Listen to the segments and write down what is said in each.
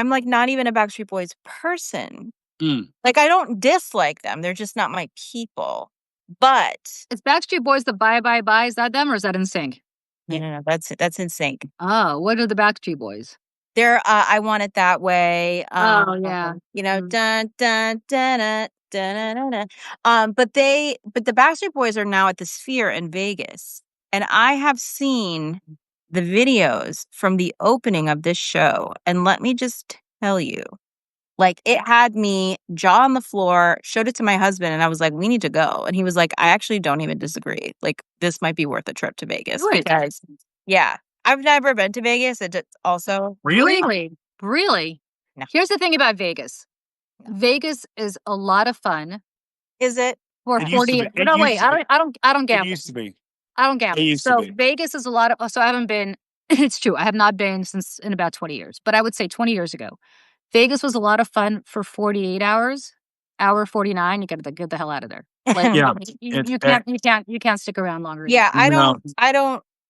I'm like not even a Backstreet Boys person. Mm. Like I don't dislike them. They're just not my people. But Is Backstreet Boys the Bye Bye Bye? Is that them or is that NSYNC? no, that's in sync. Oh, what are the Backstreet Boys? They're I Want It That Way. Oh, yeah. You know, dun dun dun dun dun dun dun. But the Backstreet Boys are now at the Sphere in Vegas, and I have seen the videos from the opening of this show, and let me just tell you, like it had me jaw on the floor. Showed it to my husband, and I was like, "We need to go," and he was like, "I actually don't even disagree. Like this might be worth a trip to Vegas Good. because, yeah." I've never been to Vegas. It's also Really? No. Here's the thing about Vegas. Vegas is a lot of fun. Is it? For It used to 40. be. No, wait. I don't It gamble. used to be. I don't gamble. It used to So be. Vegas is a lot of. So I haven't been. It's true. I have not been since in about 20 years. But I would say 20 years ago, Vegas was a lot of fun for 48 hours. Hour 49, you got to get the hell out of there. Like, Yeah. you can't stick around longer. Yeah, No.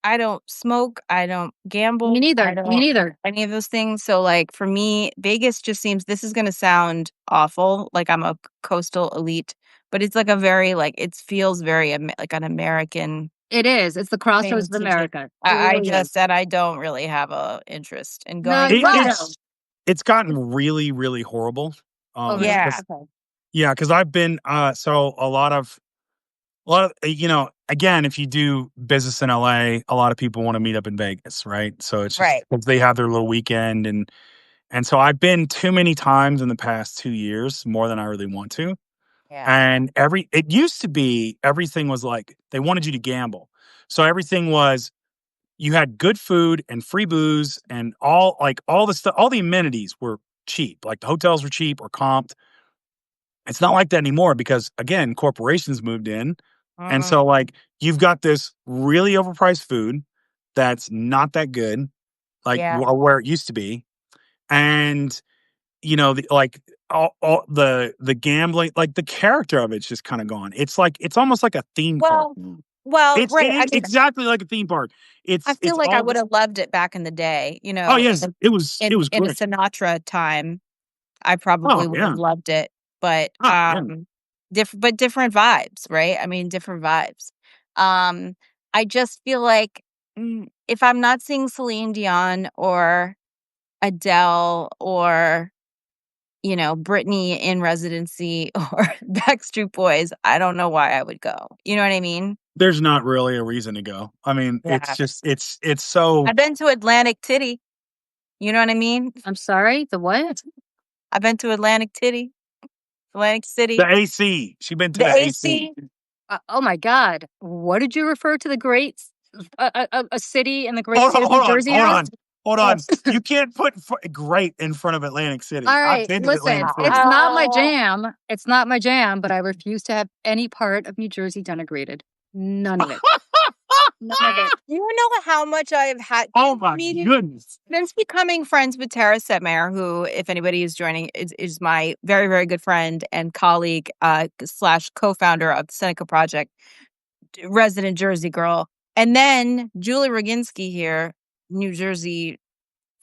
I don't smoke. I don't gamble. Me neither. I don't Me neither. any of those things. So like for me, Vegas just seems this is going to sound awful. Like I'm a coastal elite, but it's like a very like it feels very like an American. It is. It's the crossroads of thing to do. America. I just and I don't really have a interest in No, going. It's gotten really, really horrible. Yeah. Yeah, because I've been so a lot of again, if you do business in LA, a lot of people want to meet up in Vegas, right? So it's just Right. 'cause they have their little weekend and so I've been too many times in the past 2 years, more than I really want to. Yeah. And it used to be everything was like they wanted you to gamble. So everything was you had good food and free booze and all the stuff, all the amenities were cheap. Like the hotels were cheap or comped. It's not like that anymore because again, corporations moved in. And so like you've got this really overpriced food that's not that good, like where it used to be. And all the gambling, like the character of it's just kind of gone. It's almost like a theme park. Well, It's right. exactly like a theme park. I feel like I would have loved it back in the day, you know. Oh yes, it was in great. a Sinatra time. I probably would have loved it, but different vibes, right? I mean, different vibes. I just feel like if I'm not seeing Celine Dion or Adele or Britney in residency or Backstreet Boys, I don't know why I would go. You know what I mean? There's not really a reason to go. I mean, it's just it's so. I've been to Atlantic Titty. You know what I mean? I'm sorry, the what? I've been to Atlantic City. The AC. She's been to the AC. Oh my God! What did you refer to the great a city in the great Hold state of New Jersey? Hold on. You can't put great in front of Atlantic City. All right, I've been to listen. Atlantic City. It's not my jam. It's not my jam. But I refuse to have any part of New Jersey denigrated. None of it. None of it. You know how much I have had. Oh my goodness! Since becoming friends with Tara Setmeyer, who, if anybody is joining, is my very, very good friend and colleague / co-founder of the Seneca Project, resident Jersey girl, and then Julie Roginski here, New Jersey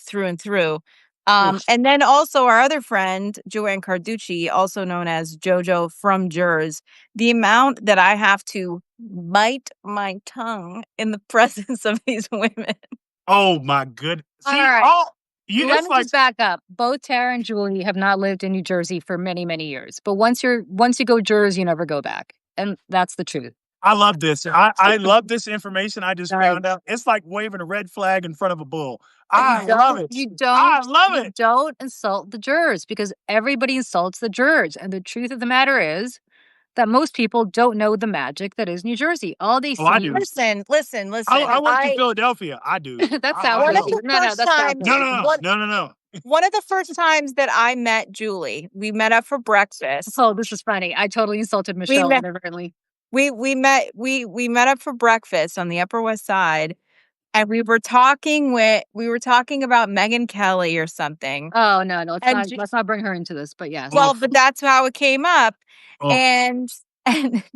through and through. And then also our other friend, Joanne Carducci, also known as JoJo from Jers. The amount that I have to bite my tongue in the presence of these women. Oh my goodness! See, all right. let me just back up. Both Tara and Julie have not lived in New Jersey for many, many years. But once you go Jersey, you never go back, and that's the truth. I love this. I love this information I just found out. It's like waving a red flag in front of a bull. I love it. I love it. Don't insult the jurors because everybody insults the jurors. And the truth of the matter is that most people don't know the magic that is New Jersey. All they see. I do. Listen. I went to Philadelphia. I do. That's South Jersey. No. One of the first times that I met Julie, we met up for breakfast. Oh, this is funny. I totally insulted Michelle inadvertently. We met up for breakfast on the Upper West Side, and we were talking about Megyn Kelly or something. Oh no, let's not bring her into this. But yes, well, but that's how it came up, and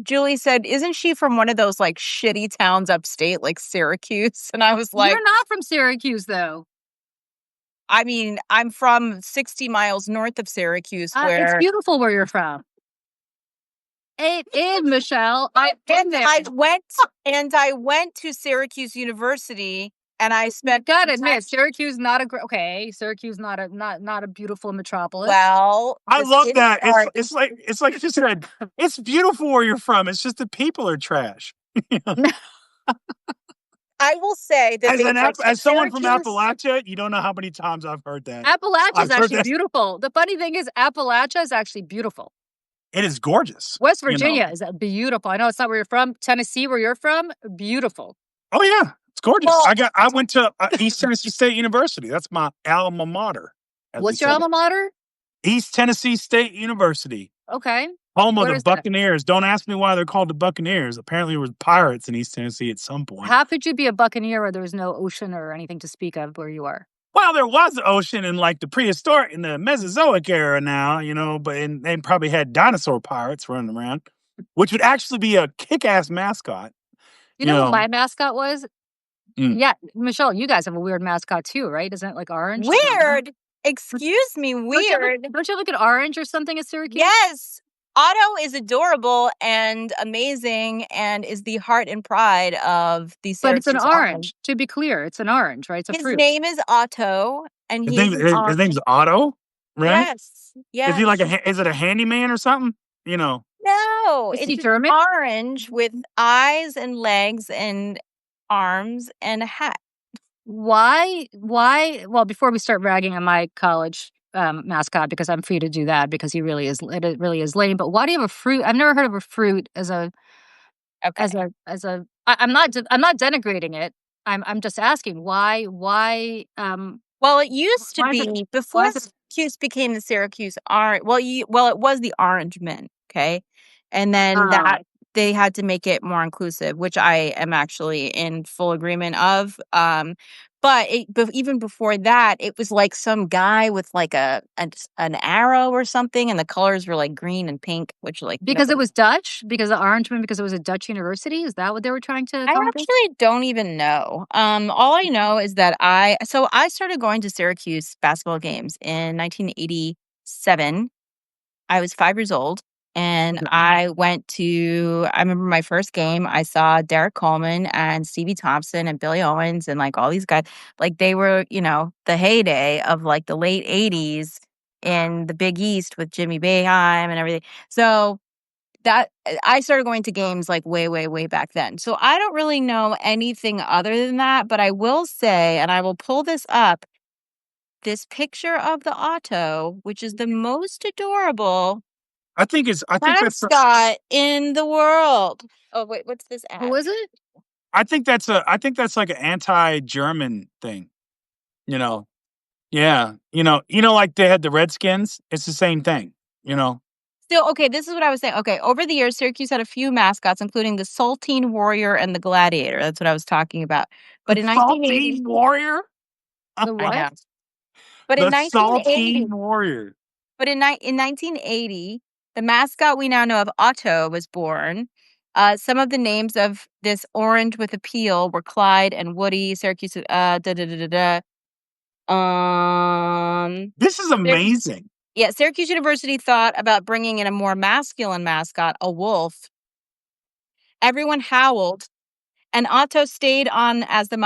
Julie said, "Isn't she from one of those like shitty towns upstate, like Syracuse?" And I was like, "You're not from Syracuse, though." I mean, I'm from 60 miles north of Syracuse, It's where beautiful where you're from. It is, Michelle. I've been there. I went to Syracuse University, and I spent. Gotta admit, Syracuse not a beautiful metropolis. Well, I the love city that. part- It's like you just said. It's beautiful where you're from. It's just the people are trash. I will say that As someone from Syracuse. Appalachia, you don't know how many times I've heard that. Appalachia is I've heard actually that. beautiful. The funny thing is, Appalachia is actually beautiful. It is gorgeous. West you know. Virginia is beautiful. I know it's not where you're from. Tennessee, where you're from, beautiful. Oh yeah, it's gorgeous. Well- I went to East Tennessee State University. That's my alma mater. What's your alma mater? East Tennessee State University, Okay. home of Where the is that? Buccaneers. Don't ask me why they're called the Buccaneers. Apparently, there was pirates in East Tennessee at some point. How could you be a Buccaneer where there was no ocean or anything to speak of where you are? Well, there was an ocean in like the prehistoric, in the Mesozoic era now, but they probably had dinosaur pirates running around, which would actually be a kick-ass mascot. You know what my mascot was? Mm. Yeah, Michelle, you guys have a weird mascot too, right? Isn't it like orange? Weird. Excuse me, weird. Don't you look at orange or something at Syracuse? Yes. Otto is adorable and amazing and is the heart and pride of the Syracuse. But it's an orange. To be clear, it's an orange, right? It's a fruit. His name is Otto, and his name's Otto, right? Yes. Is he is it a handyman or something? No, Is he it's German? orange with eyes and legs and arms and a hat. Why? Well, before we start ragging on my college mascot, because I'm free to do that because it really is lame. But why do you have a fruit? I've never heard of a fruit as a I'm not denigrating it. I'm just asking why. Well, it used to be before Syracuse became the Syracuse Orange. Well, it was the Orange Men, okay, and then that they had to make it more inclusive, which I am actually in full agreement of. But even before that, it was like some guy with like an arrow or something, and the colors were like green and pink, which because it was Dutch, because the Orange Men, because it was a Dutch university. Is that what they were trying to accomplish? I actually don't even know. All I know is that I started going to Syracuse basketball games in 1987. I was 5 years old. And I remember my first game, I saw Derek Coleman and Stevie Thompson and Billy Owens and like all these guys. Like they were, the heyday of like the late 80s in the Big East with Jimmy Boeheim and everything. So that I started going to games like way, way, way back then. So I don't really know anything other than that, but I will say, and I will pull this up, this picture of the Otto, which is the most adorable mascot in the world. Oh wait, what's this ad? Who is it? I think that's like an anti-German thing. Yeah. Like they had the Redskins. It's the same thing. Still, okay, this is what I was saying. Okay, over the years, Syracuse had a few mascots, including the Saltine Warrior and the Gladiator. That's what I was talking about. But in 1980, Saltine Warrior. The what? But the in 1980, Saltine Warrior. But in 1980, the mascot we now know of, Otto, was born. Some of the names of this orange with a peel were Clyde and Woody. Syracuse. This is amazing. Yeah, Syracuse University thought about bringing in a more masculine mascot, a wolf. Everyone howled, and Otto stayed on as the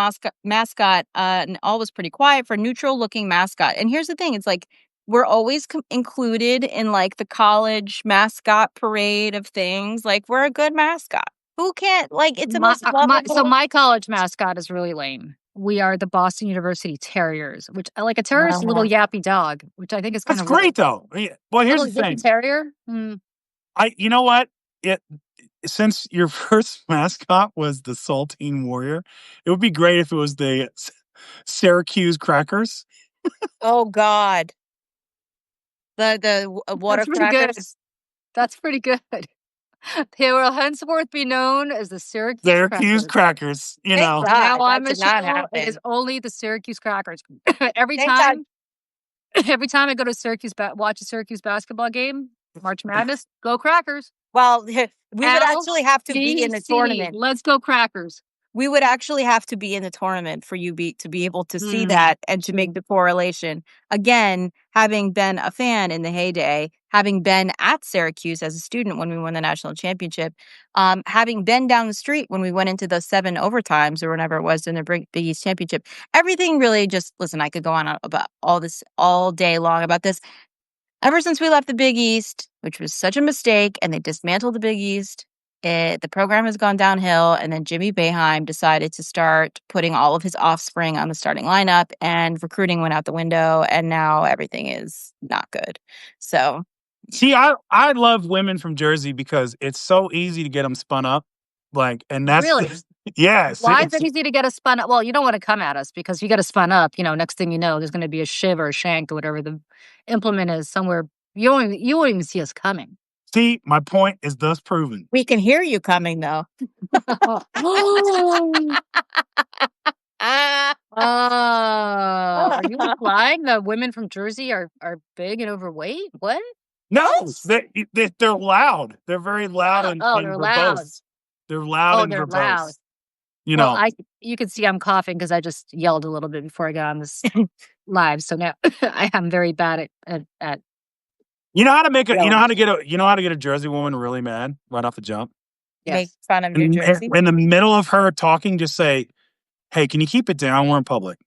mascot, and all was pretty quiet for a neutral-looking mascot. And here's the thing: it's like we're always included in like the college mascot parade of things. Like we're a good mascot. Who can't it's the most lovable. So my college mascot is really lame. We are the Boston University Terriers, which like a terrier is a little yappy dog, which I think is kind of great though. Well, here's the thing. Terrier. You know what? Since your first mascot was the Saltine Warrior, it would be great if it was the Syracuse Crackers. Oh God. The water crackers. That's pretty good. They will henceforth be known as the Syracuse Crackers. Now I'm Michelle. It is only the Syracuse Crackers. Every time I go to Syracuse, watch a Syracuse basketball game, March Madness, go Crackers. Well, we would actually have to be in the tournament. Let's go Crackers. we would actually have to be in the tournament for you to be able to see Mm. that and to make the correlation. Again, having been a fan in the heyday, having been at Syracuse as a student when we won the national championship, having been down the street when we went into those 7 overtimes or whenever it was in the Big East championship, everything really just, listen, I could go on about all this all day long about this. Ever since we left the Big East, which was such a mistake, and they dismantled the Big East, the program has gone downhill. And then Jimmy Boeheim decided to start putting all of his offspring on the starting lineup, and recruiting went out the window. And now everything is not good. So, See, I love women from Jersey because it's so easy to get them spun up. Like, and that's Really? yes. Why is it easy to get us spun up? Well, you don't want to come at us because you get us spun up. Next thing you know, there's going to be a shiv or a shank or whatever the implement is somewhere. You won't even see us coming. See, my point is thus proven. we can hear you coming, though. Are you implying that women from Jersey are big and overweight? What? No, they're loud. They're very loud and they're loud. verbose. They're loud and they're verbose. loud. Well, you can see I'm coughing because I just yelled a little bit before I got on this live. So now I am very bad at you know how to make yelling. you know how to get a Jersey woman really mad right off the jump. Yes. Make fun of New Jersey. In the middle of her talking, just say, "Hey, can you keep it down? We're in public."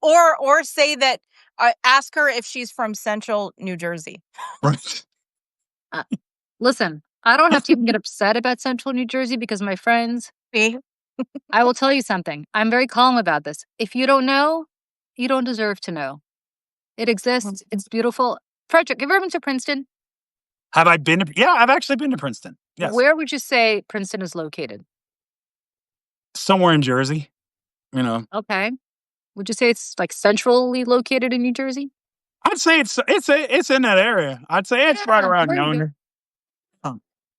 Or say that. Ask her if she's from Central New Jersey. Right. Listen, I don't have to even get upset about Central New Jersey because my friends. See? I will tell you something. I'm very calm about this. If you don't know, you don't deserve to know. It exists. It's beautiful. Frederic, have you ever been to Princeton? Have I been? Yeah, I've actually been to Princeton. Yes. Where would you say Princeton is located? Somewhere in Jersey. Okay. Would you say it's like centrally located in New Jersey? I'd say it's in that area. I'd say it's right around very good. yonder.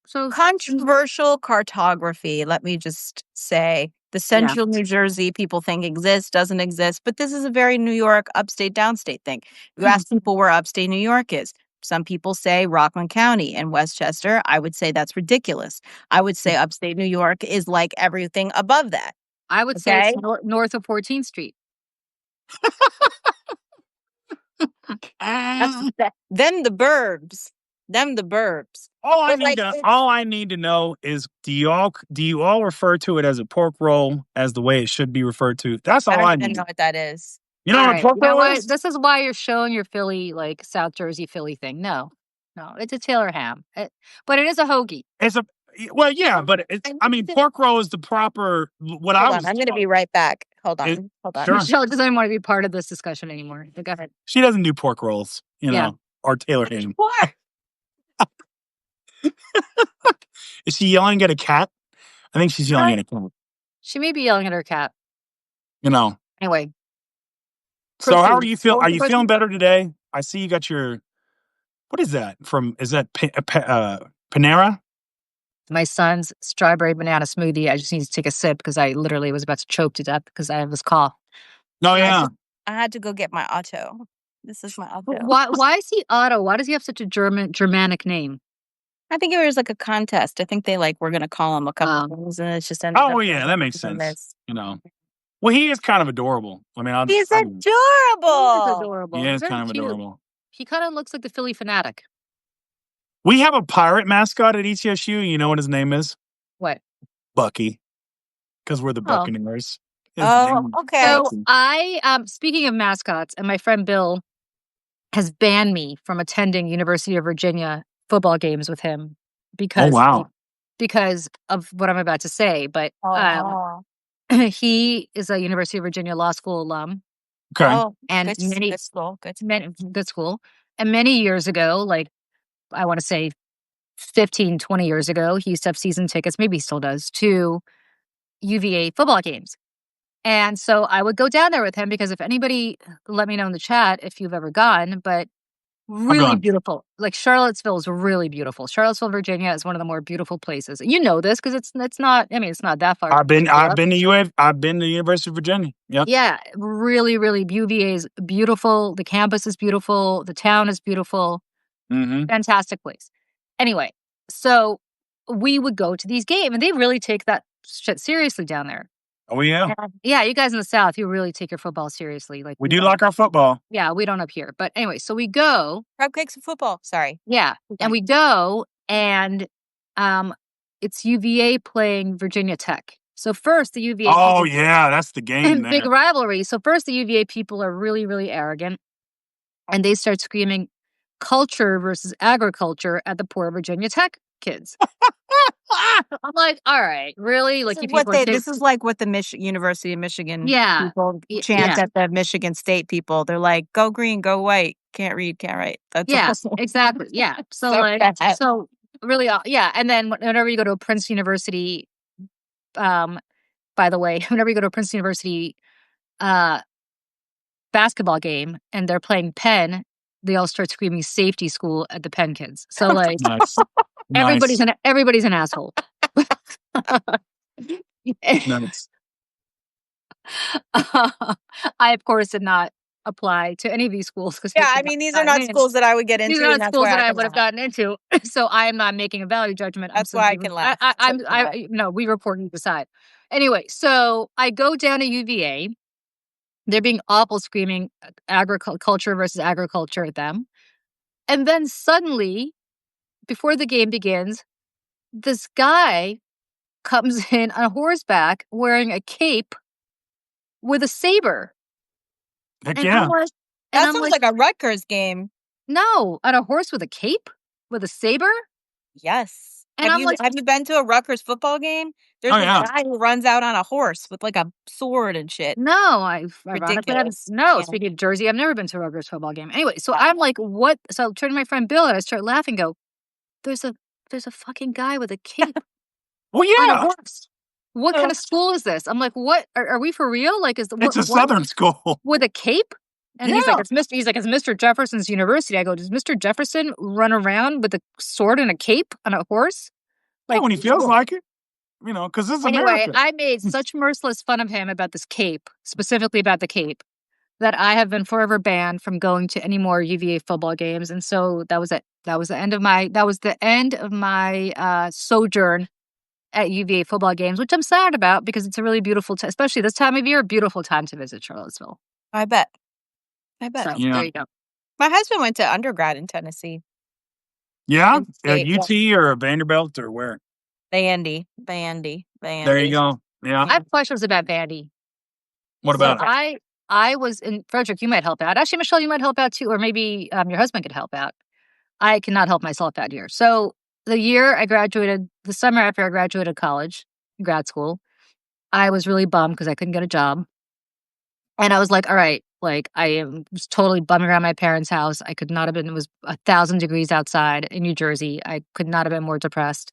So Controversial cartography, let me just say. The Central New Jersey people think exists, doesn't exist, but this is a very New York upstate, downstate thing. You ask people where upstate New York is. Some people say Rockland County and Westchester. I would say that's ridiculous. I would say upstate New York is like everything above that. I would say it's north of 14th Street. Them the burbs. All I need to know is do you all refer to it as a pork roll as the way it should be referred to? That's all I don't even need. know what that is. You know what pork roll is? This is why you're showing your Philly, like South Jersey Philly thing. No, it's a Taylor ham, but it is a hoagie. Pork roll is the proper. I'm going to be right back. Hold on. Sure. Michelle doesn't even want to be part of this discussion anymore. But go ahead. She doesn't do pork rolls, or Taylor ham. What? Is she yelling at a cat? I think she's yelling at a cat. She may be yelling at her cat. Anyway. So how are you feeling? Are you feeling better today? I see you got your. What is that from? Is that Panera? My son's strawberry banana smoothie. I just need to take a sip because I literally was about to choke to death because I have this cough. Oh, yeah. I had to go get my Otto. This is my Otto. Why is he Otto? Why does he have such a Germanic name? I think it was like a contest. I think they were going to call him a couple of things, and it's just ended up. Oh, yeah, that makes sense. Well, he is kind of adorable. He's adorable. He is kind of adorable. He kind of looks like the Philly Fanatic. We have a pirate mascot at ETSU. You know what his name is? What? Bucky. Because we're the Buccaneers. Oh, okay. So speaking of mascots, and my friend Bill has banned me from attending University of Virginia football games with him because of what I'm about to say. But he is a University of Virginia Law School alum. Okay. And good school. Good school. And many years ago, like I want to say 15, 20 years ago, he used to have season tickets, maybe he still does, to UVA football games. And so I would go down there with him because if anybody, let me know in the chat if you've ever gone, but really beautiful. Like Charlottesville is really beautiful. Charlottesville, Virginia is one of the more beautiful places. You know this because it's not that far. I've been to University of Virginia. Yep. Yeah, really, really. UVA is beautiful. The campus is beautiful. The town is beautiful. Mm-hmm. Fantastic place. Anyway, so we would go to these games, and they really take that shit seriously down there. Oh yeah, Yeah, you guys in the South, you really take your football seriously. Like we do like our football. Yeah, we don't up here. But anyway, so we go. Crab cakes and football. Sorry. Yeah, and we go, and it's UVA playing Virginia Tech. So first, the UVA. Oh yeah, that's the game there. Big rivalry. So first, the UVA people are really, really arrogant, and they start screaming culture versus agriculture at the poor Virginia Tech kids. I'm like, all right, really? Like, This is like what the University of Michigan people chant at the Michigan State people. They're like, go green, go white. Can't read, can't write. That's exactly. Yeah. So really, and then whenever you go to a Princeton University, by the way, whenever you go to a Princeton University basketball game and they're playing Penn, they all start screaming safety school at the Penn kids. So like nice. everybody's an asshole. Nice. I of course did not apply to any of these schools because these are not schools that I would get into. These are not schools that I would have gotten into. So I am not making a value judgment. That's why I can laugh. No, we report and decide. Anyway, so I go down to UVA. They're being awful, screaming agriculture versus agriculture at them. And then suddenly, before the game begins, this guy comes in on horseback wearing a cape with a saber. Heck yeah. That sounds like a Rutgers game. No, on a horse with a cape? With a saber? Yes. And have you been to a Rutgers football game? There's a guy who runs out on a horse with like a sword and shit. No, ridiculous. Speaking of Jersey, I've never been to a Rutgers football game. Anyway, so I'm like, what? So I turn to my friend Bill and I start laughing. Go, there's a fucking guy with a cape. Well, yeah. On a horse. What kind of school is this? I'm like, what? Are we for real? Like, it's a Southern school with a cape? And he's like, it's Mr. Jefferson's University. I go, does Mr. Jefferson run around with a sword and a cape on a horse? Like when he feels like it, because this is America. I made such merciless fun of him about this cape, specifically about the cape, that I have been forever banned from going to any more UVA football games. And so that was it. That was the end of my sojourn at UVA football games, which I'm sad about because it's a really beautiful, especially this time of year, a beautiful time to visit Charlottesville. I bet. So, there you go. My husband went to undergrad in Tennessee. Yeah? At UT or Vanderbilt or where? Vandy. There you go. Yeah. I have questions about Vandy. What about it? I was in Frederic, you might help out. Actually, Michelle, you might help out too, or maybe your husband could help out. I cannot help myself out here. So the summer after I graduated college, grad school, I was really bummed because I couldn't get a job. And I was like, all right, like I was totally bumming around my parents' house. I could not have been, it was 1,000 degrees outside in New Jersey. I could not have been more depressed.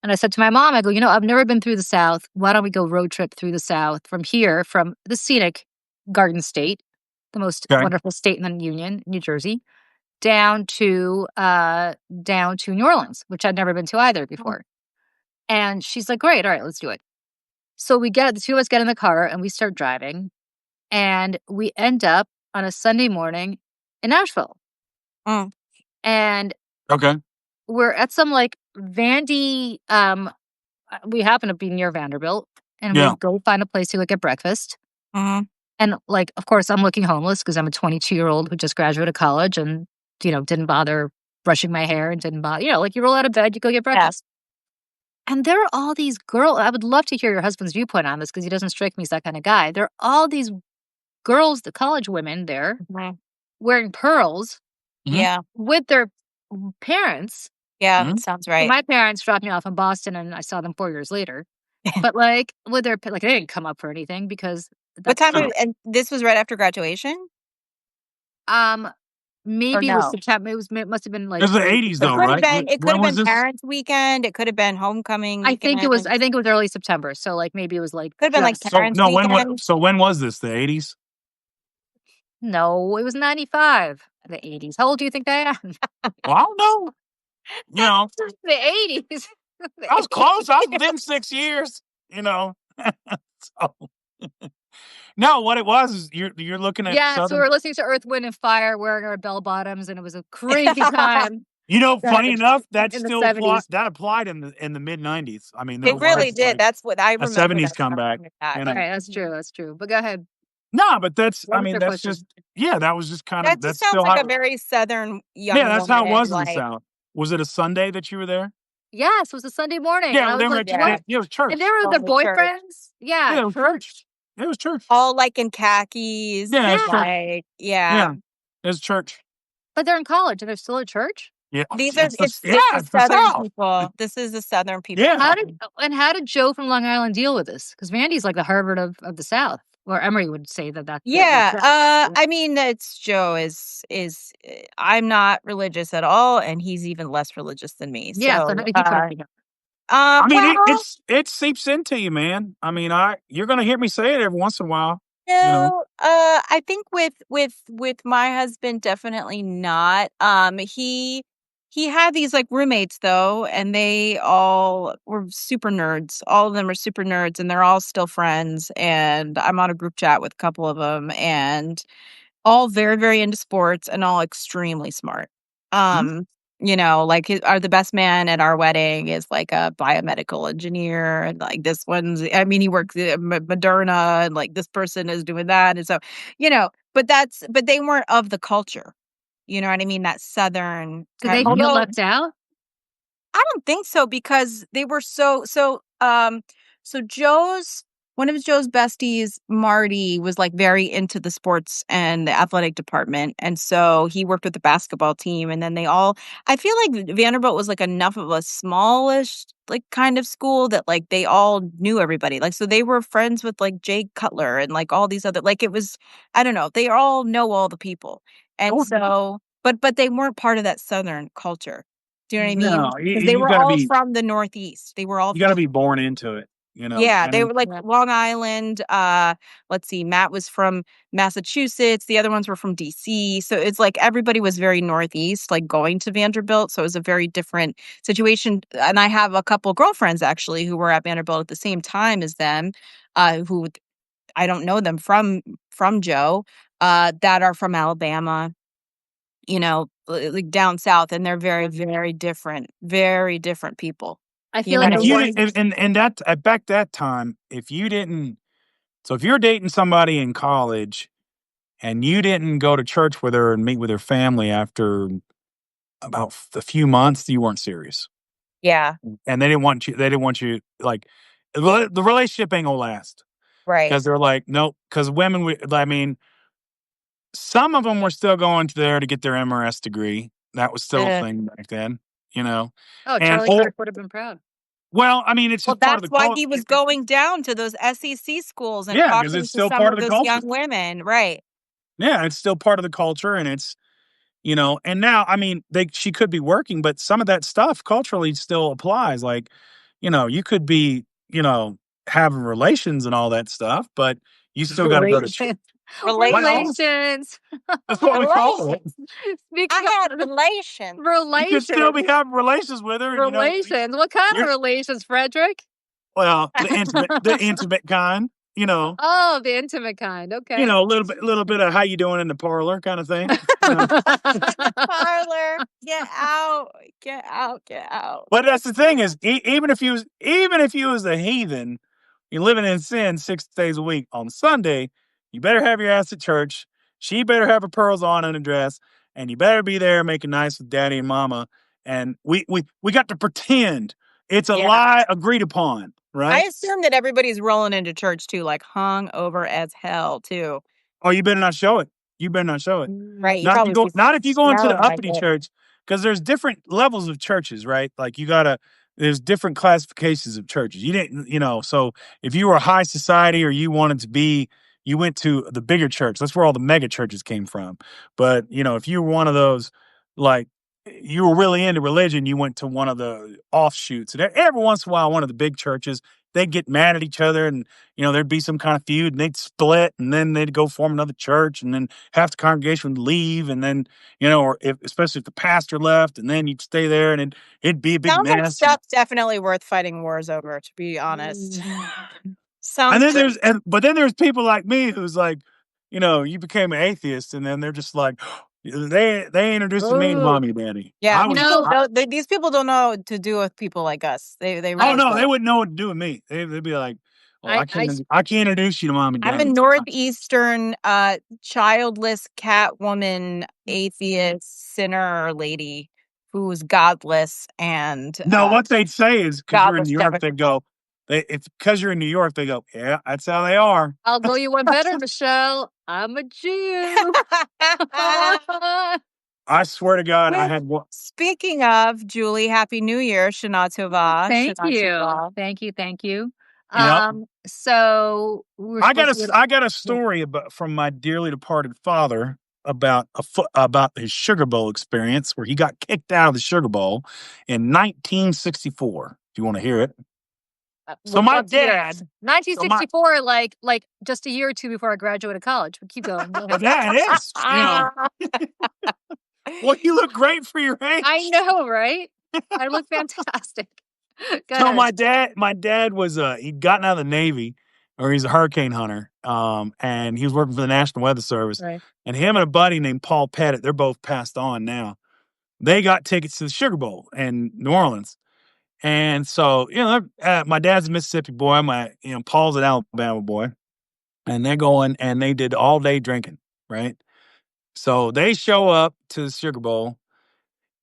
And I said to my mom, I go, I've never been through the South. Why don't we go road trip through the South from here, from the scenic Garden State, the most wonderful state in the Union, New Jersey, down to New Orleans, which I'd never been to either before. And she's like, great, all right, let's do it. So the two of us get in the car and we start driving. And we end up on a Sunday morning in Nashville. And we're at some like Vandy, we happen to be near Vanderbilt. And we go find a place to go get breakfast. And like, of course, I'm looking homeless because I'm a 22-year-old who just graduated college and, didn't bother brushing my hair and didn't bother, like you roll out of bed, you go get breakfast. And there are all these girls. I would love to hear your husband's viewpoint on this because he doesn't strike me as that kind of guy. There are all these girls, the college women there, wearing pearls. Yeah. With their parents. Yeah, sounds right. My parents dropped me off in Boston and I saw them 4 years later. But like with their, like they didn't come up for anything because. What time? And this was right after graduation? Maybe it was September. It must have been like. It was the 80s though, right? It could have been parents' weekend. It could have been homecoming. I think it was early September. So like maybe it was like. Could have been like parents' weekend. When was this? The 80s? No, it was 95. The 80s. How old do you think I am? Well, I don't know. The 80s. I was close. I was within 6 years. So. No, what it was is you're looking at so we're listening to Earth, Wind, and Fire wearing our bell bottoms, and it was a crazy time. Funny enough, that in the still 70s. applied in the mid-90s. I mean, there It was, really did. like, That's what I a remember 70s that comeback, that. Right, that's true, that's true. But go ahead. No, but that's What I was mean, your that's question? just yeah, that was just kind of That just that's sounds still like how a very Southern yeah, young that's how it woman, was in the like South. Was it a Sunday that you were there? Yes, it was a Sunday morning, and Yeah, I well, was they were like, at yeah, "What?" it was And they church. were with their going to church. boyfriends? Yeah, Yeah, it was church. church. It was church. All, like, in khakis Yeah, and, it's church. like yeah. Yeah, it's church. But they're in college, and they're still at church? Yeah, These are yeah, it's the it's the Southern South. people. This is the Southern people Yeah. How did Joe from Long Island deal with this? Because Vandy's like the Harvard of the South, or Emory would say that Yeah, that I mean, it's Joe I'm not religious at all, and he's even less religious than me. yeah, so how So, did he put up with it? I mean, well, it seeps into you, man. I mean, you're gonna hear me say it every once in a while, you know? no, I think with my husband, definitely not. He had these like roommates though, and they all were super nerds. All of them are super nerds, and they're all still friends. And I'm on a group chat with a couple of them, and all very, very into sports and all extremely smart. Mhm. Like are the best man at our wedding is like a biomedical engineer, and like this one's, I mean, he works at Moderna, and like this person is doing that, and so, but they weren't of the culture. You know what I mean? That Southern Did kind. they feel Although left out? I don't think so because they were so one of Joe's besties, Marty, was like very into the sports and the athletic department. And so he worked with the basketball team, and then I feel like Vanderbilt was like enough of a smallish like kind of school that like they all knew everybody. Like so they were friends with like Jay Cutler and like all these other, like it was, I don't know, they all know all the people. And Sure. so but they weren't part of that Southern culture. Do you know what I mean? No, Because they were all from the Northeast. They were all you gotta from be born into it, yeah, they and were like Yeah. Long Island. Let's see, Matt was from Massachusetts. The other ones were from DC. So it's like everybody was very Northeast, like going to Vanderbilt. So it was a very different situation. And I have a couple girlfriends actually who were at Vanderbilt at the same time as them, who I don't know them from Joe, that are from Alabama, like down south, and they're very different people. I You feel know like what and I if the you mean? didn't ones and that back that time, if you didn't so if you're dating somebody in college and you didn't go to church with her and meet with her family after about a few months, you weren't serious. Yeah, And they didn't want you like the relationship ain't gonna last right. because they're like, nope. Because women, I mean, some of them were still going there to get their MRS degree. That was still a Uh, thing back then, you know. Oh, And Charlie or Kirk would have been proud. well, I mean, it's well, just part of that's the why culture. he was going down to those SEC schools and Yeah, because talking it's to still some part of of the those culture. young women, right? Yeah, it's still part of the culture, and it's and now, I mean, she could be working, but some of that stuff culturally still applies. Like, you could be, having relations and all that stuff, but you still got to go to church. Relations. Relations. Well, Relations. that's what we call it. Relations. Speaking I had of relations. You could still be relations. having relations with her, and Relations. What kind of you're relations, Frederick? well, the intimate kind. Oh, the intimate kind. Okay. A little bit of how you doing in the parlor kind of thing. Parlor, get out, get out, get out. But that's the thing is, even if you was a heathen, you're living in sin 6 days a week. On Sunday, you better have your ass at church. She better have her pearls on and a dress, and you better be there making nice with daddy and mama. And we got to pretend it's a Yeah. lie agreed upon, I right? assume that everybody's rolling into church too, like hung over as hell too. Oh, you better not show it. You better not show it. Right. You Not if you probably go be not if you go into the smelling like uppity it. church, because there's different levels of churches, right? Like there's different classifications of churches. You didn't, so if you were high society or you went to the bigger church. That's where all the mega churches came from. But, if you were one of those, like you were really into religion, you went to one of the offshoots. And every once in a while, one of the big churches, they'd get mad at each other and, there'd be some kind of feud and they'd split and then they'd go form another church and then half the congregation would leave. And then, especially if the pastor left and then you'd stay there and it'd be a big Sounds like mess. stuff's definitely worth fighting wars over, to be honest. And Sounds then good. but then there's people like me who's like, you became an atheist and then they're just like, They introduced me to Ooh. mommy and daddy. Yeah, I was. these people don't know what to do with people like us. They Oh really no, they don't. wouldn't know what to do with me. They'd be like, "Oh, I I I can't introduce you to mom and I'm a daddy." northeastern, childless cat woman, atheist sinner lady who's godless and No, what they'd say is because you're in godless New York, devil. they go. It's because you're in New York. They go, "Yeah, that's how they are." I'll go you one better, Michelle. I'm a Jew. I swear to God, I Well, had one. speaking of Julie, Happy New Year, Shana Tova, Thank Shana you. Tova. Thank you. Thank you. Yep. So we're supposed to go to I got a story about from my dearly departed father about about his Sugar Bowl experience where he got kicked out of the Sugar Bowl in 1964. Do you want to hear it? So would my love to hear it. dad, so my 1964, like just a year or two before I graduated college. But keep going. Go ahead. that is, well, you look great for your I age. know, right? I look fantastic. Go So ahead. my dad was he'd gotten out of the Navy, or he's a hurricane hunter, and he was working for the National Weather Service. Right. And him and a buddy named Paul Pettit, they're both passed on now. They got tickets to the Sugar Bowl in New Orleans. And so, my dad's a Mississippi boy. Paul's an Alabama boy. And they're going and they did all day drinking, right? So they show up to the Sugar Bowl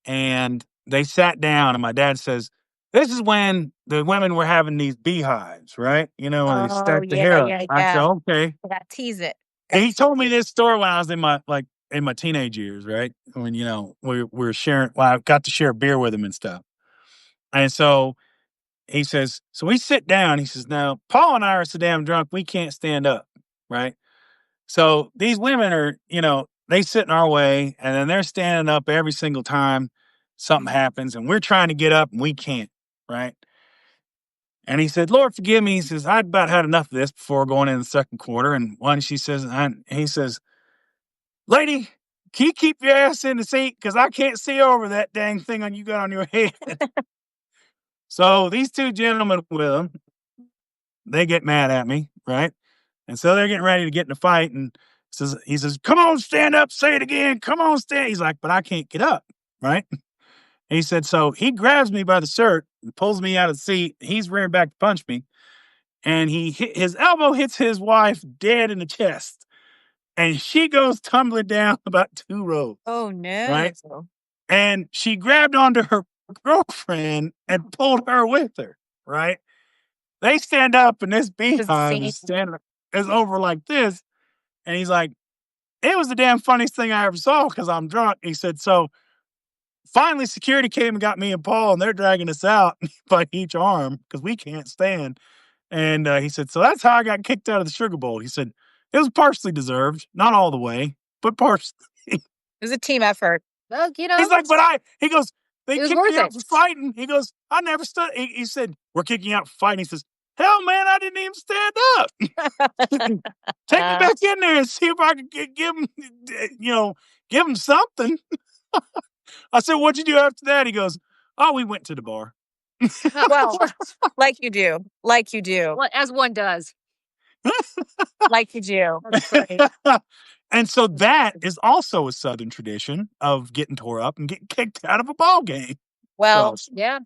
and they sat down. And my dad says, "This is when the women were having these beehives, right? When they Oh, stack the yeah, hair up." yeah, I said, yeah. "Okay." Gotta tease it. And he told me this story when I was in my teenage years, right? When, we were sharing, well, I got to share beer with him and stuff. And so he says, so we sit down. He says, "Now, Paul and I are so damn drunk, we can't stand up, right? So these women are, they sit in our way and then they're standing up every single time something happens and we're trying to get up and we can't, right?" And he said, "Lord, forgive me." He says, "I'd about had enough of this before going in the second quarter." And he says, "Lady, can you keep your ass in the seat? Because I can't see over that dang thing you got on your head." So these two gentlemen with him, they get mad at me, right? And so they're getting ready to get in a fight. And he says, "Come on, stand up, say it again. Come on, stand." He's like, "But I can't get up." Right. And he said, so he grabs me by the shirt and pulls me out of the seat. He's rearing back to punch me. And his elbow hits his wife dead in the chest. And she goes tumbling down about 2 rows. Oh, no. Right. And she grabbed onto her girlfriend and pulled her with her. Right. They stand up and this beehive is over like this. And he's like, "It was the damn funniest thing I ever saw because I'm drunk." He said, so finally security came and got me and Paul and they're dragging us out by each arm because we can't stand. And he said, so that's how I got kicked out of the Sugar Bowl. He said, it was partially deserved, not all the way, but partially. It was a team effort. Well, He's like, he goes, they it was kicked worth me out it. for fighting. He goes, I never stood. He said, we're kicking you out for fighting. He says, hell, man, I didn't even stand up. Take me back in there and see if I could give him, give him something. I said, what'd you do after that? He goes, oh, we went to the bar. Well, like you do. Like you do. Well, as one does. Like you do. That's great. And so that is also a Southern tradition of getting tore up and getting kicked out of a ball game. Well, So, Yeah.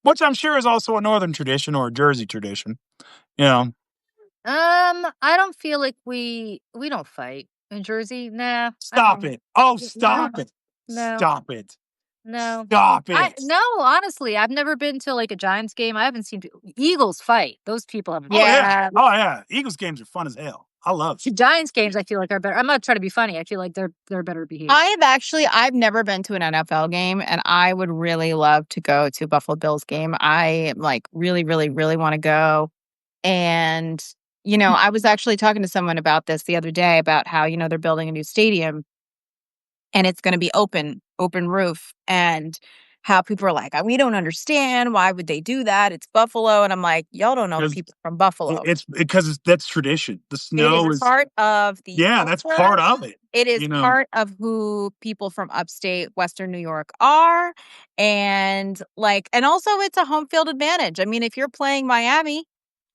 Which I'm sure is also a Northern tradition or a Jersey tradition. I don't feel like we don't fight in Jersey. Nah. Stop it. Oh, stop it. No. Stop it. No. Stop it. No, honestly, I've never been to like a Giants game. I haven't seen Eagles fight. Those people haven't. yeah. Oh, yeah. Eagles games are fun as hell. I love The it. Giants games, I feel like are better. I'm not trying to be funny. I feel like they're better behaved. I've never been to an NFL game and I would really love to go to a Buffalo Bills game. I like really, really, really want to go. And, I was actually talking to someone about this the other day about how, they're building a new stadium and it's going to be open roof, and how people are like, we don't understand. Why would they do that? It's Buffalo. And I'm like, y'all don't know the people from Buffalo. It's because that's tradition. The It snow is part of the that's culture. part of it. It is part of who people from upstate Western New York are. And also it's a home field advantage. I mean, if you're playing Miami,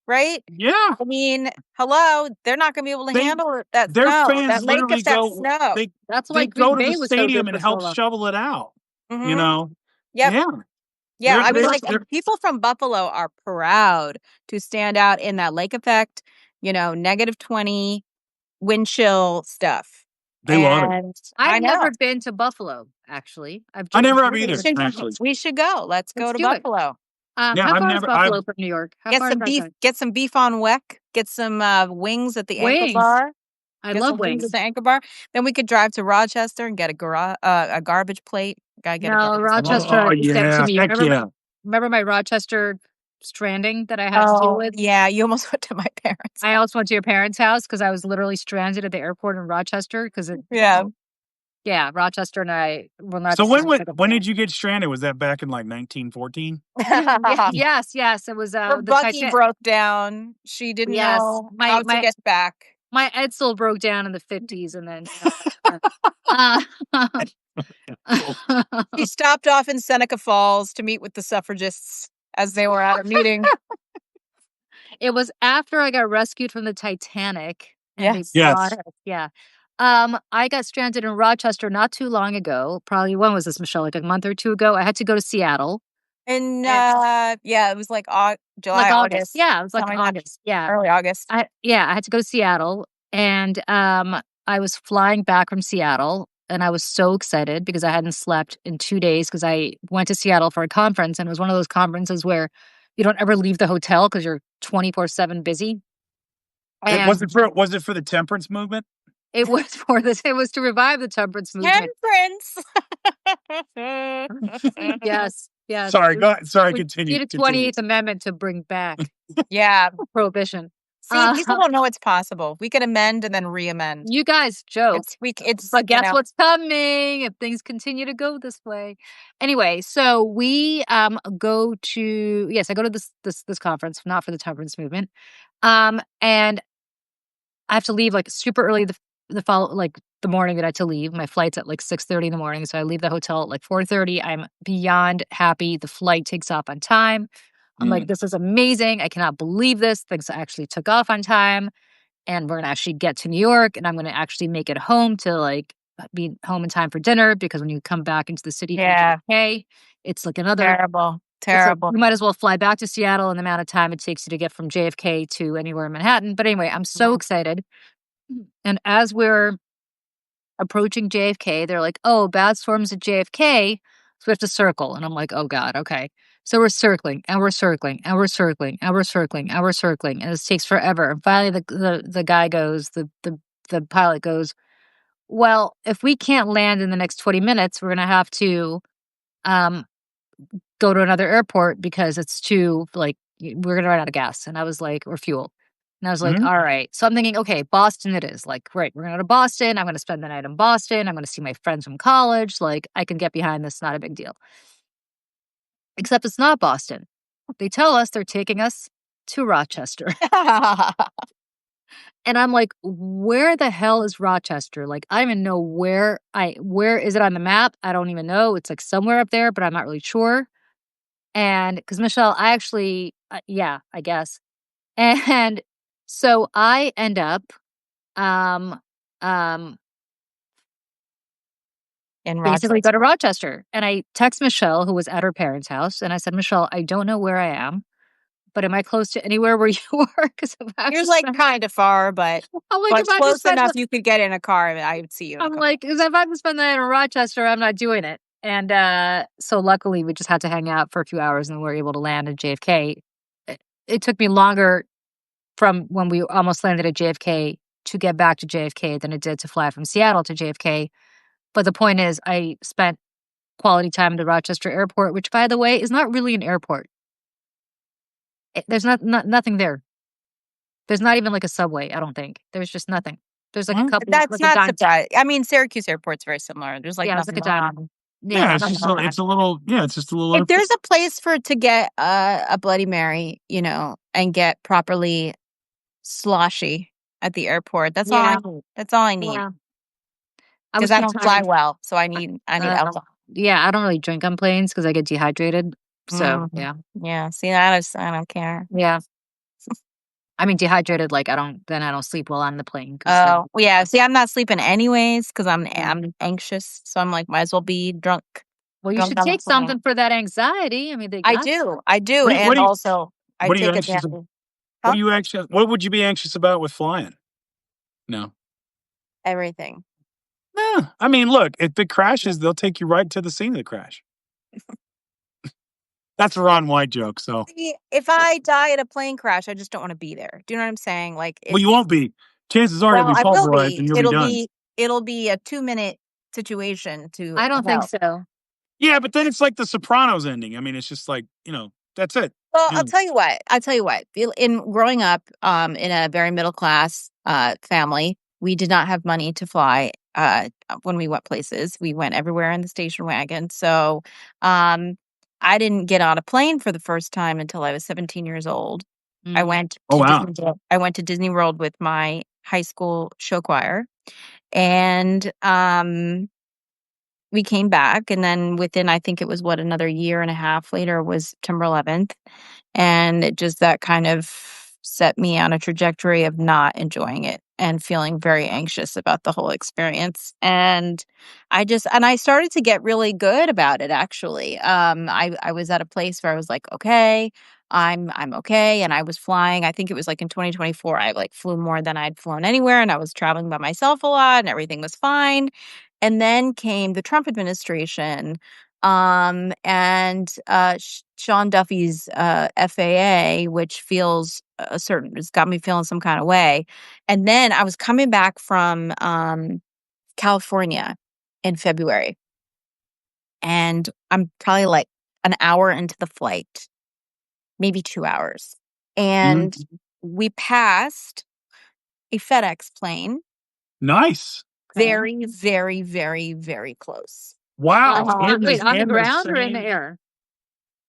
right? Yeah. I mean, hello, they're not gonna be able to They handle that their snow, fans that lake literally effect go snow. That's they why go Green to the Bay was so stadium good and for so help long. shovel it out, you Mhm. know? Yep. Yeah. Yeah, I mean, They're like, they're people from Buffalo are proud to stand out in that lake effect, -20 wind chill stuff, they love it. and I've I know. never been to Buffalo, actually. I've I driven never have through We either, there. should actually. we should go. Let's go Let's to do it. Buffalo. Yeah, How far is Buffalo from New York? How Get far is some that beef going? get some beef on weck, get some, wings at the Anchor Wings. Bar, I get love some wings at wings. the Anchor Bar, then we could drive to Rochester and get a garbage plate. Gotta get a No, garbage plate. Rochester, Oh, is dead to yeah. me. Heck yeah. Remember my Rochester stranding that I had to deal Oh, with? yeah, you almost went to my parents' I house. also went to your parents' house because I was literally stranded at the airport in Rochester because Yeah. yeah, Rochester and I will not So discuss it. when did you get stranded? Was that back in, like, 1914? Yes, it was Her the buggy Titanic. broke down. She didn't Yes, know how to get back. my Edsel broke down in the 50s and then uh, She stopped off in Seneca Falls to meet with the suffragists as they were at a meeting. it was after I got rescued from the Titanic and they Yes. brought Yes. us. Yeah. I got stranded in Rochester not too long ago. Probably when was this, Michelle? Like a month or two ago. I had to go to Seattle. And, And yeah, it was like like July, August. August, Yeah, it was like something like that, August. Yeah. early August. I had to go to Seattle and I was flying back from Seattle and I was so excited because I hadn't slept in 2 days because I went to Seattle for a conference and it was one of those conferences where you don't ever leave the hotel because you're 24/7 busy. And Was it for the temperance movement? it was it was to revive the temperance movement. Temperance. Yes, yes. Sorry, go ahead. Sorry, We continue, need a continue. 28th Amendment to bring back Yeah. prohibition. See, people don't know it's possible. We could amend and then re-amend. You guys joke. It's, But guess what's coming if things continue to go this way. Anyway, so we go to I go to this conference, not for the temperance movement. And I have to leave like super early the follow like the morning that I had to leave. My flight's at like 6:30 in the morning. So I leave the hotel at like 4:30. I'm beyond happy. The flight takes off on time. I'm like, this is amazing. I cannot believe this. Things actually took off on time. And we're gonna actually get to New York and I'm gonna actually make it home to like be home in time for dinner because when you come back into the city from Yeah. JFK, it's like another Terrible. it's like Terrible. you might as well fly back to Seattle in the amount of time it takes you to get from JFK to anywhere in Manhattan. But anyway, I'm so excited. And as we're approaching JFK, they're like, "Oh, bad storms at JFK, so we have to circle." And I'm like, "Oh God, okay." So we're circling and we're circling and we're circling and we're circling and we're circling, and this takes forever. And finally, the guy goes, the pilot goes, "Well, if we can't land in the next 20 minutes, we're gonna have to um go to another airport because it's too like we're gonna run out of gas." And I was like, or fuel. And I was like, Mhm. all right. So I'm thinking, okay, Boston it is. Like, great, we're gonna go to Boston. I'm gonna spend the night in Boston. I'm gonna see my friends from college. Like, I can get behind this, not a big deal. Except it's not Boston. They tell us they're taking us to Rochester. And I'm like, where the hell is Rochester? Like, I don't even know where is it on the map? I don't even know. It's like somewhere up there, but I'm not really sure. And because Michelle, I actually, yeah, I guess. And so I end up, um, um, In basically go to Rochester. Rochester. And I text Michelle, who was at her parents' house, and I said, Michelle, I don't know where I am, but am I close to anywhere where you are? Because if I have You're to like spend, kind of far, but I'm like, if I have to close spend, enough you could get in a car and I would see you in a I'm car. like, because if I have to spend the night in Rochester, I'm not doing it. And so luckily, we just had to hang out for a few hours, and we were able to land at JFK. It took me longer from when we almost landed at JFK to get back to JFK than it did to fly from Seattle to JFK. But the point is, I spent quality time at the Rochester airport, which, by the way, is not really an airport. There's nothing there. There's not even like a subway, I don't think. There's just nothing. There's like a Mhm. couple, That's like a not dime. surprising. I mean, Syracuse Airport's very similar. There's like Yeah, it's like nothing a going dime. on. Yeah, Yeah, it's nothing going on. it's just a little If airport. there's a place for to get a Bloody Mary, and get properly sloshy at the airport, that's all I Yeah, need. That's all I need. yeah. I Because was I too don't fly tired. well, so I need Uh, alcohol. yeah, I don't really drink on planes because I get dehydrated. So, Mhm. yeah. Yeah, see, I don't care. Yeah. I mean, dehydrated, like, I don't sleep well on the plane. Oh, yeah. See, I'm not sleeping anyways because I'm Yeah. I'm anxious. So I'm like, might as well be drunk. Well, you Drunk should on the take plane. something for that anxiety. I mean, they got I do, What and do you also I what are you take anxious advantage. what Huh? are you anxious what would you be anxious about with flying? No. Everything. No. I mean, look, if it crashes, they'll take you right to the scene of the crash. That's a Ron White joke, so See, if I die in a plane crash, I just don't want to be there. Do you know what I'm saying? Like well, it. you won't be. Chances are you'll Well, be I will pulverized be. and you'll be done. It'll be a 2-minute situation to I don't think help. so. Yeah, but then it's like the Sopranos ending. I mean, it's just like, that's it. Well, You I'll know, tell you what. I'll tell you what. In growing up, in a very middle class family, we did not have money to fly. When we went places, we went everywhere in the station wagon. So, um, I didn't get on a plane for the first time until I was 17 years old. I Mm. went oh to wow. Disney. I went to Disney World with my high school show choir, and we came back, and then within, I think it was another year and a half later was September 11th. And it just that kind of set me on a trajectory of not enjoying it and feeling very anxious about the whole experience. And I started to get really good about it actually. I was at a place where I was like, okay, I'm okay. And I was flying. I think it was like in 2024, I like flew more than I'd flown anywhere, and I was traveling by myself a lot and everything was fine. And then came the Trump administration, and Sean Duffy's FAA, which feels it's got me feeling some kind of way. And then I was coming back from California in February, and I'm probably like an hour into the flight, maybe 2 hours, Mhm. and we passed a FedEx plane, Nice. very, very, very, very close. Wow. In Wait, this on the ground or in the air?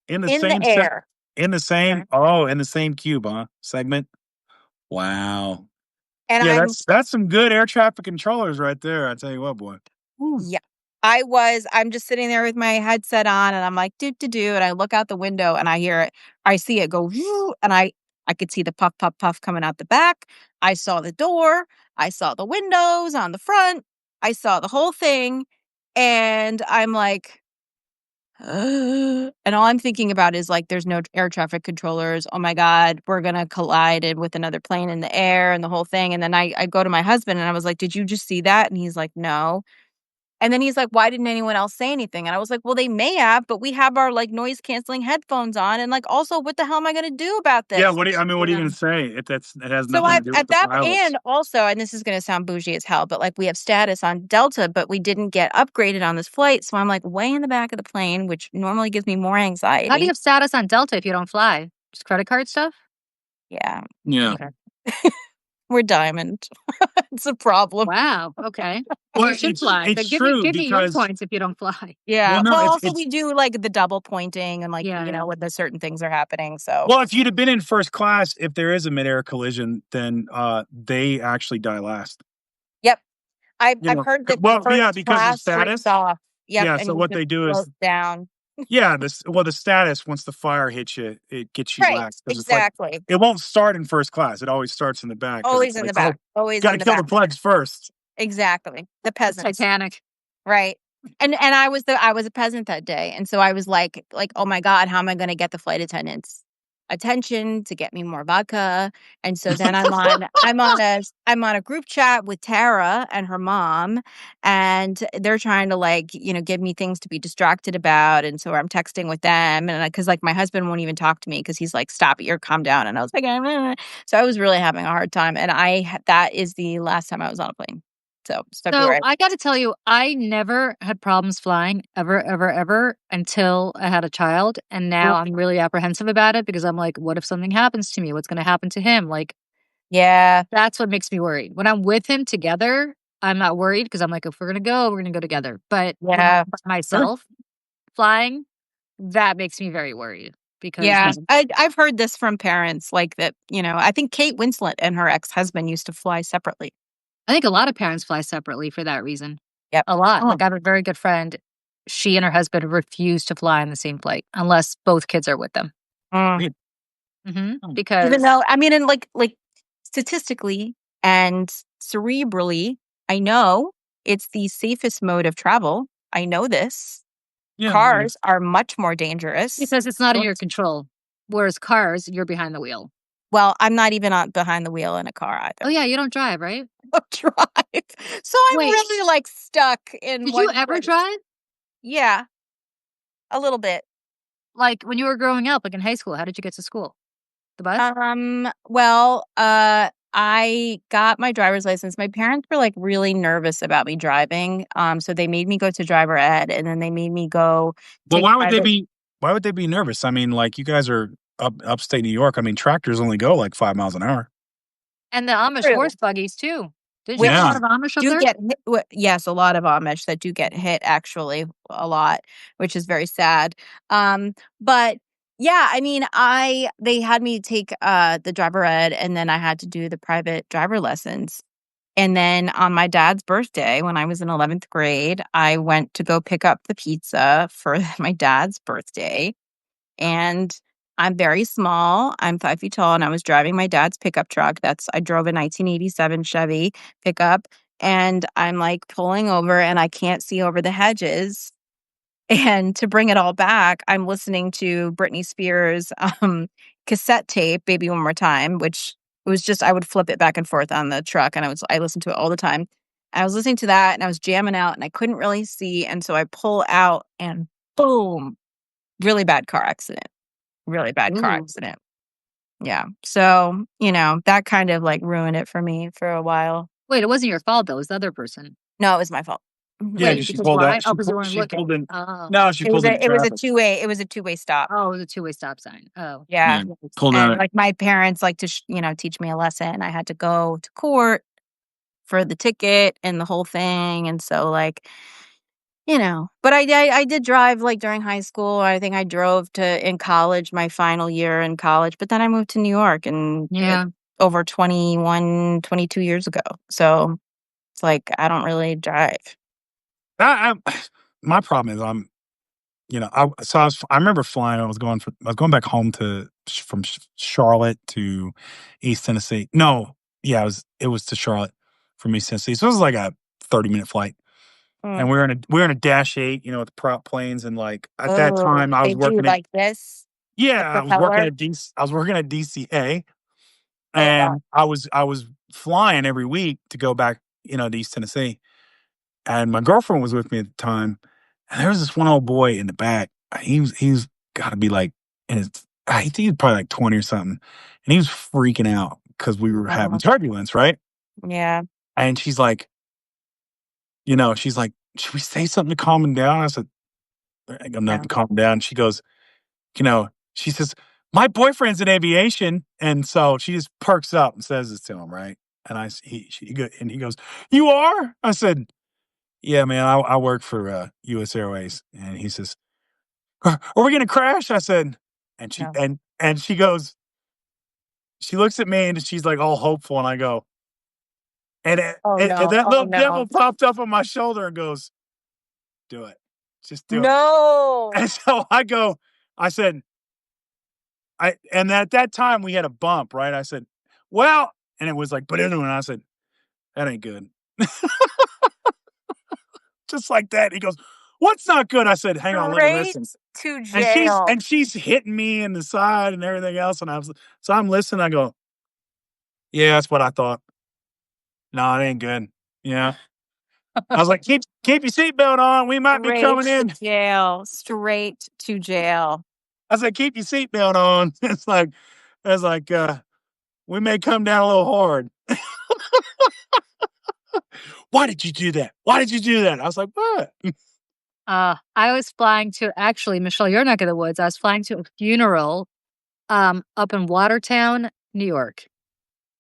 in the In the same set air. in the same Okay. in the same cube, huh? Segment. Wow. And Yeah, I'm that's some good air traffic controllers right there. I tell you what, boy. Whew. Yeah. I'm just sitting there with my headset on, and I'm like, "Do, do, do," and I look out the window and I see it go, "Woo," and I could see the puff, puff, puff coming out the back. I saw the door. I saw the windows on the front. I saw the whole thing, and I'm like, and all I'm thinking about is like, there's no air traffic controllers. Oh my God, we're gonna collide with another plane in the air and the whole thing. And then I go to my husband and I was like, "Did you just see that?" And he's like, "No." And then he's like, "Why didn't anyone else say anything?" And I was like, "Well, they may have, but we have our like noise canceling headphones on. And like, also, what the hell am I going to do about Yeah, this?" what are you Yeah. gonna say? It has So nothing I to do with at the that, pilots. and also, and this is going to sound bougie as hell, but like we have status on Delta, but we didn't get upgraded on this flight. So I'm like way in the back of the plane, which normally gives me more How do you anxiety. have status on Delta if you don't fly? Just credit card stuff? Yeah, Yeah. Okay. we're diamond. It's a problem. Wow. Okay. Well, You should fly. it's But give me true give me your because points if you don't fly. Yeah. well, no, Well, it's also we do like the double pointing and like, Yeah, yeah. when the certain things are happening. So, well, if you'd have been in first class, if there is a midair collision, then they actually die last. yep. You I've know, heard that well, yeah, first because of class shrinks status. off. Yep, Yeah, and so you what just they do float is down. yeah, the status once the fire hits you, it gets you Right, last because it's like exactly. it won't start in first class. It always starts in the back because Always it's in like, the oh, back. Always got in to the kill the back. plagues first. Exactly. The The peasants. Titanic. Right. And I was a peasant that day, and so I was like, "Oh my god, how am I gonna get the flight attendants' attention to get me more vodka?" And so then I'm on a group chat with Tara and her mom, and they're trying to like, give me things to be distracted about, and so I'm texting with them, and because like my husband won't even talk to me because he's like, "Stop it, you're calm down," and I was like, so I was really having a hard time, and that is the last time I was on a plane. So it's So February. I got to tell you, I never had problems flying ever, ever, ever until I had a child. And now I'm really apprehensive about it because I'm like, what if something happens to me? What's going to happen to him? Like, Yeah. that's what makes me worried. When I'm with him together, I'm not worried because I'm like, if we're going to go, we're going to go together. But when I'm Yeah. by Sure. myself flying, that makes me very worried because Yeah. I've heard this from parents like that, I think Kate Winslet and her ex-husband used to fly separately. I think a lot of parents fly separately for that reason. Yep. A lot. Oh, Like I have a very good friend. She and her husband refuse to fly on the same flight unless both kids are with them. Mm. wait. Hmm. Oh. Even Because though, I mean, and like statistically and cerebrally, I know it's the safest mode of travel. I know this. Yeah, Cars are much more dangerous. Because it's not in your control. Whereas cars, you're behind the wheel. Well, I'm not even behind the wheel in a car either. Oh yeah, you don't drive, right? I don't drive. So I'm Wait. really like stuck in Did one you ever place. drive? Yeah. A little bit. Like when you were growing up, like in high school, how did you get to school? The bus? Well, I got my driver's license. My parents were like really nervous about me driving. So they made me go to driver ed, and then they made me go Well, take why would they private. be? Why would they be nervous? I mean, like you guys are upstate New York. I mean, tractors only go like 5 miles an hour. And the Amish True. horse buggies too. Did you Which have a Yeah. lot of Amish up do there? get hit, yes, a lot of Amish that do get hit actually a lot, which is very sad. But yeah, I mean, they had me take the driver ed, and then I had to do the private driver lessons. And then on my dad's birthday, when I was in 11th grade, I went to go pick up the pizza for my dad's birthday. And I'm very small. I'm 5 feet tall, and I was driving my dad's pickup truck. I drove a 1987 Chevy pickup, and I'm like pulling over, and I can't see over the hedges. And to bring it all back, I'm listening to Britney Spears cassette tape, "Baby One More Time," which was just I would flip it back and forth on the truck, and I listened to it all the time. I was listening to that, and I was jamming out, and I couldn't really see, and so I pull out, and boom, really bad car accident. Really bad car Ooh. accident. Yeah. So, that kind of like ruined it for me for a while. Wait, it wasn't your fault though. It was the other person. No, it was my fault. Mhm. Yeah, Wait, because she because pulled why? out. Oh, because you weren't She looking. pulled in. Oh. No, she pulled into It was a traffic. two-way stop. Oh, it was a two-way stop sign. Oh. Yeah. Yeah, pulled And out. like my parents like to, teach me a lesson. I had to go to court for the ticket and the whole thing. And so like, but I did drive like during high school. I think I drove in college, my final year in college, but then I moved to New York and Yeah. over 21, 22 years ago. So it's like, I don't really drive. My problem is I remember flying. I was going back home from Charlotte to East Tennessee. No, yeah, it was to Charlotte from East Tennessee. So it was like a 30-minute flight. Mm. And we were in a Dash 8, with the prop planes, and like at that Oh, time I they was do working at like this, the yeah, propeller. I was working at DCA, Oh, wow. and I was flying every week to go back, to East Tennessee. And my girlfriend was with me at the time, and there was this one old boy in the back. He's got to be like in his I think he was probably like 20 or something, and he was freaking out because we were having turbulence, right? Yeah. And she's like, "Should we say something to calm him down?" I said, "I'm not Yeah. to calm him down." She goes, she says, "My boyfriend's in aviation," and so she just perks up and says this to him, right? And he goes, "You are?" I said, "Yeah, man, I work for U.S. Airways," and he says, "Are we gonna crash?" I said, and she No. and she goes, she looks at me and she's like all hopeful, and I go, Oh, and no. that Oh, little no. devil popped up on my shoulder and goes, "Do it, just do it." No. And so I said, and at that time we had a bump, right? I said, "Well," and it was like, but anyway, I said, "That ain't good." Just like that. He goes, "What's not good?" I said, "Hang on, let me Straight listen." to And she's jail. and she's hitting me in the side and everything else, and I'm listening. I go, "Yeah, that's what I thought. No, it ain't good." Yeah, I was like, "Keep your seatbelt on. We might be Straight coming to in." jail. Straight to jail. I said, "Keep your seatbelt on." It's like we may come down a little hard. Why did you do that? Why did you do that? I was like, "What?" I was flying to actually, Michelle, your neck of the woods. I was flying to a funeral up in Watertown, New York.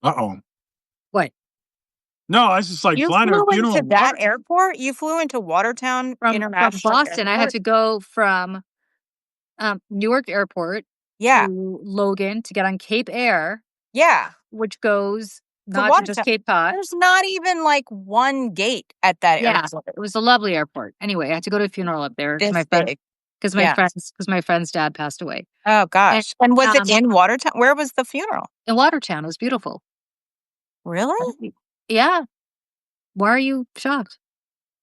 Uh-oh. What? No, I was just like You flying to a flew funeral into in that Watertown. airport? You flew into Watertown From International Boston. I had Airport? to go from Newark Airport Yeah. to Logan to get on Cape Air, Yeah. which goes To not to just Watertown. Cape Cod. There's not even like one gate at that Yeah, airport. it was a lovely airport. Anyway, I had to go to a funeral up there because This big. Yeah. my friend's dad passed away. Oh, gosh. And was it um, in Watertown? Where was the funeral? in Watertown. It was beautiful. Really? Yeah. Why are you shocked?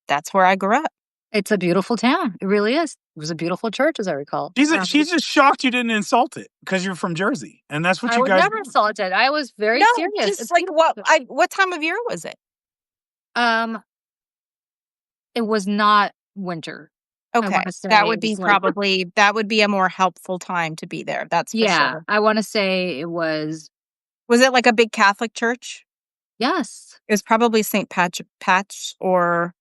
That's where I grew up. It's a beautiful town. It really is. It was a beautiful church, as I recall. She's just shocked you didn't insult it because you're from Jersey, and that's what I you would guys never do. insult it. I was very No, serious. just It's like beautiful. what time of year was it? It was not winter. I Okay. wanna say it was like That would be a more helpful time to be there. That's for yeah, sure. I wanna say it was Was it like a big Catholic church? yes. It was probably St. Patch or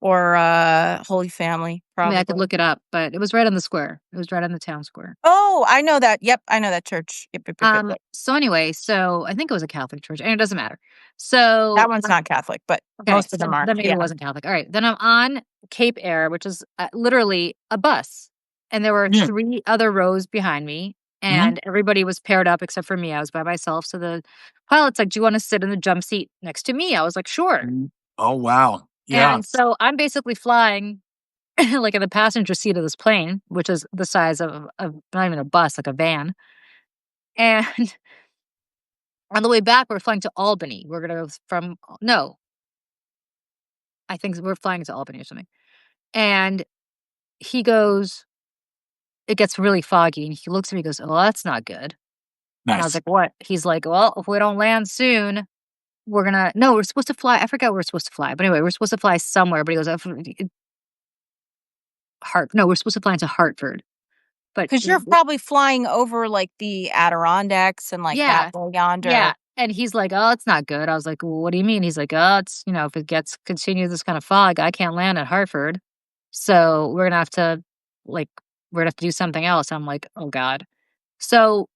Holy Family, I mean, I could probably. look it up, but it was right on the square. It was right on the town square. Oh, I know that. Yep, I know that church. Yep. So anyway, so I think it was a Catholic church, and it doesn't matter. That So one's not Catholic, but okay, most of so them are. then maybe it Yeah. wasn't Catholic. All right, then I'm on Cape Air, which is literally a bus, and there were Yeah. 3 other rows behind me, and everybody was paired up except for me. I was by myself. So the pilot's like, "Do you want to sit in the jump seat next to me?" I was like, "Sure." Oh wow. Yeah. And so I'm basically flying like in the passenger seat of this plane, which is the size of not even a bus, like a van. And on the way back, we're flying to Albany. We're gonna go from no, I think we're flying to Albany or something. And he goes, it gets really foggy, and he looks at me and goes, "Oh, that's not good." And I was Nice. like, "What?" He's like, "Well, if we don't land soon, we're gonna no, we're supposed to fly." I forgot where we're supposed to fly, but anyway, we're supposed to fly somewhere. But he goes, No, we're supposed to fly into Hartford. But Because you're probably flying over like the Adirondacks and like that yeah, way yonder. yeah. And he's like, "Oh, it's not good." I was like, "Well, what do you mean?" He's like, "Oh, it's, if it continues this kind of fog, I can't land at Hartford. So we're gonna have to like do something else." I'm like, "Oh God." So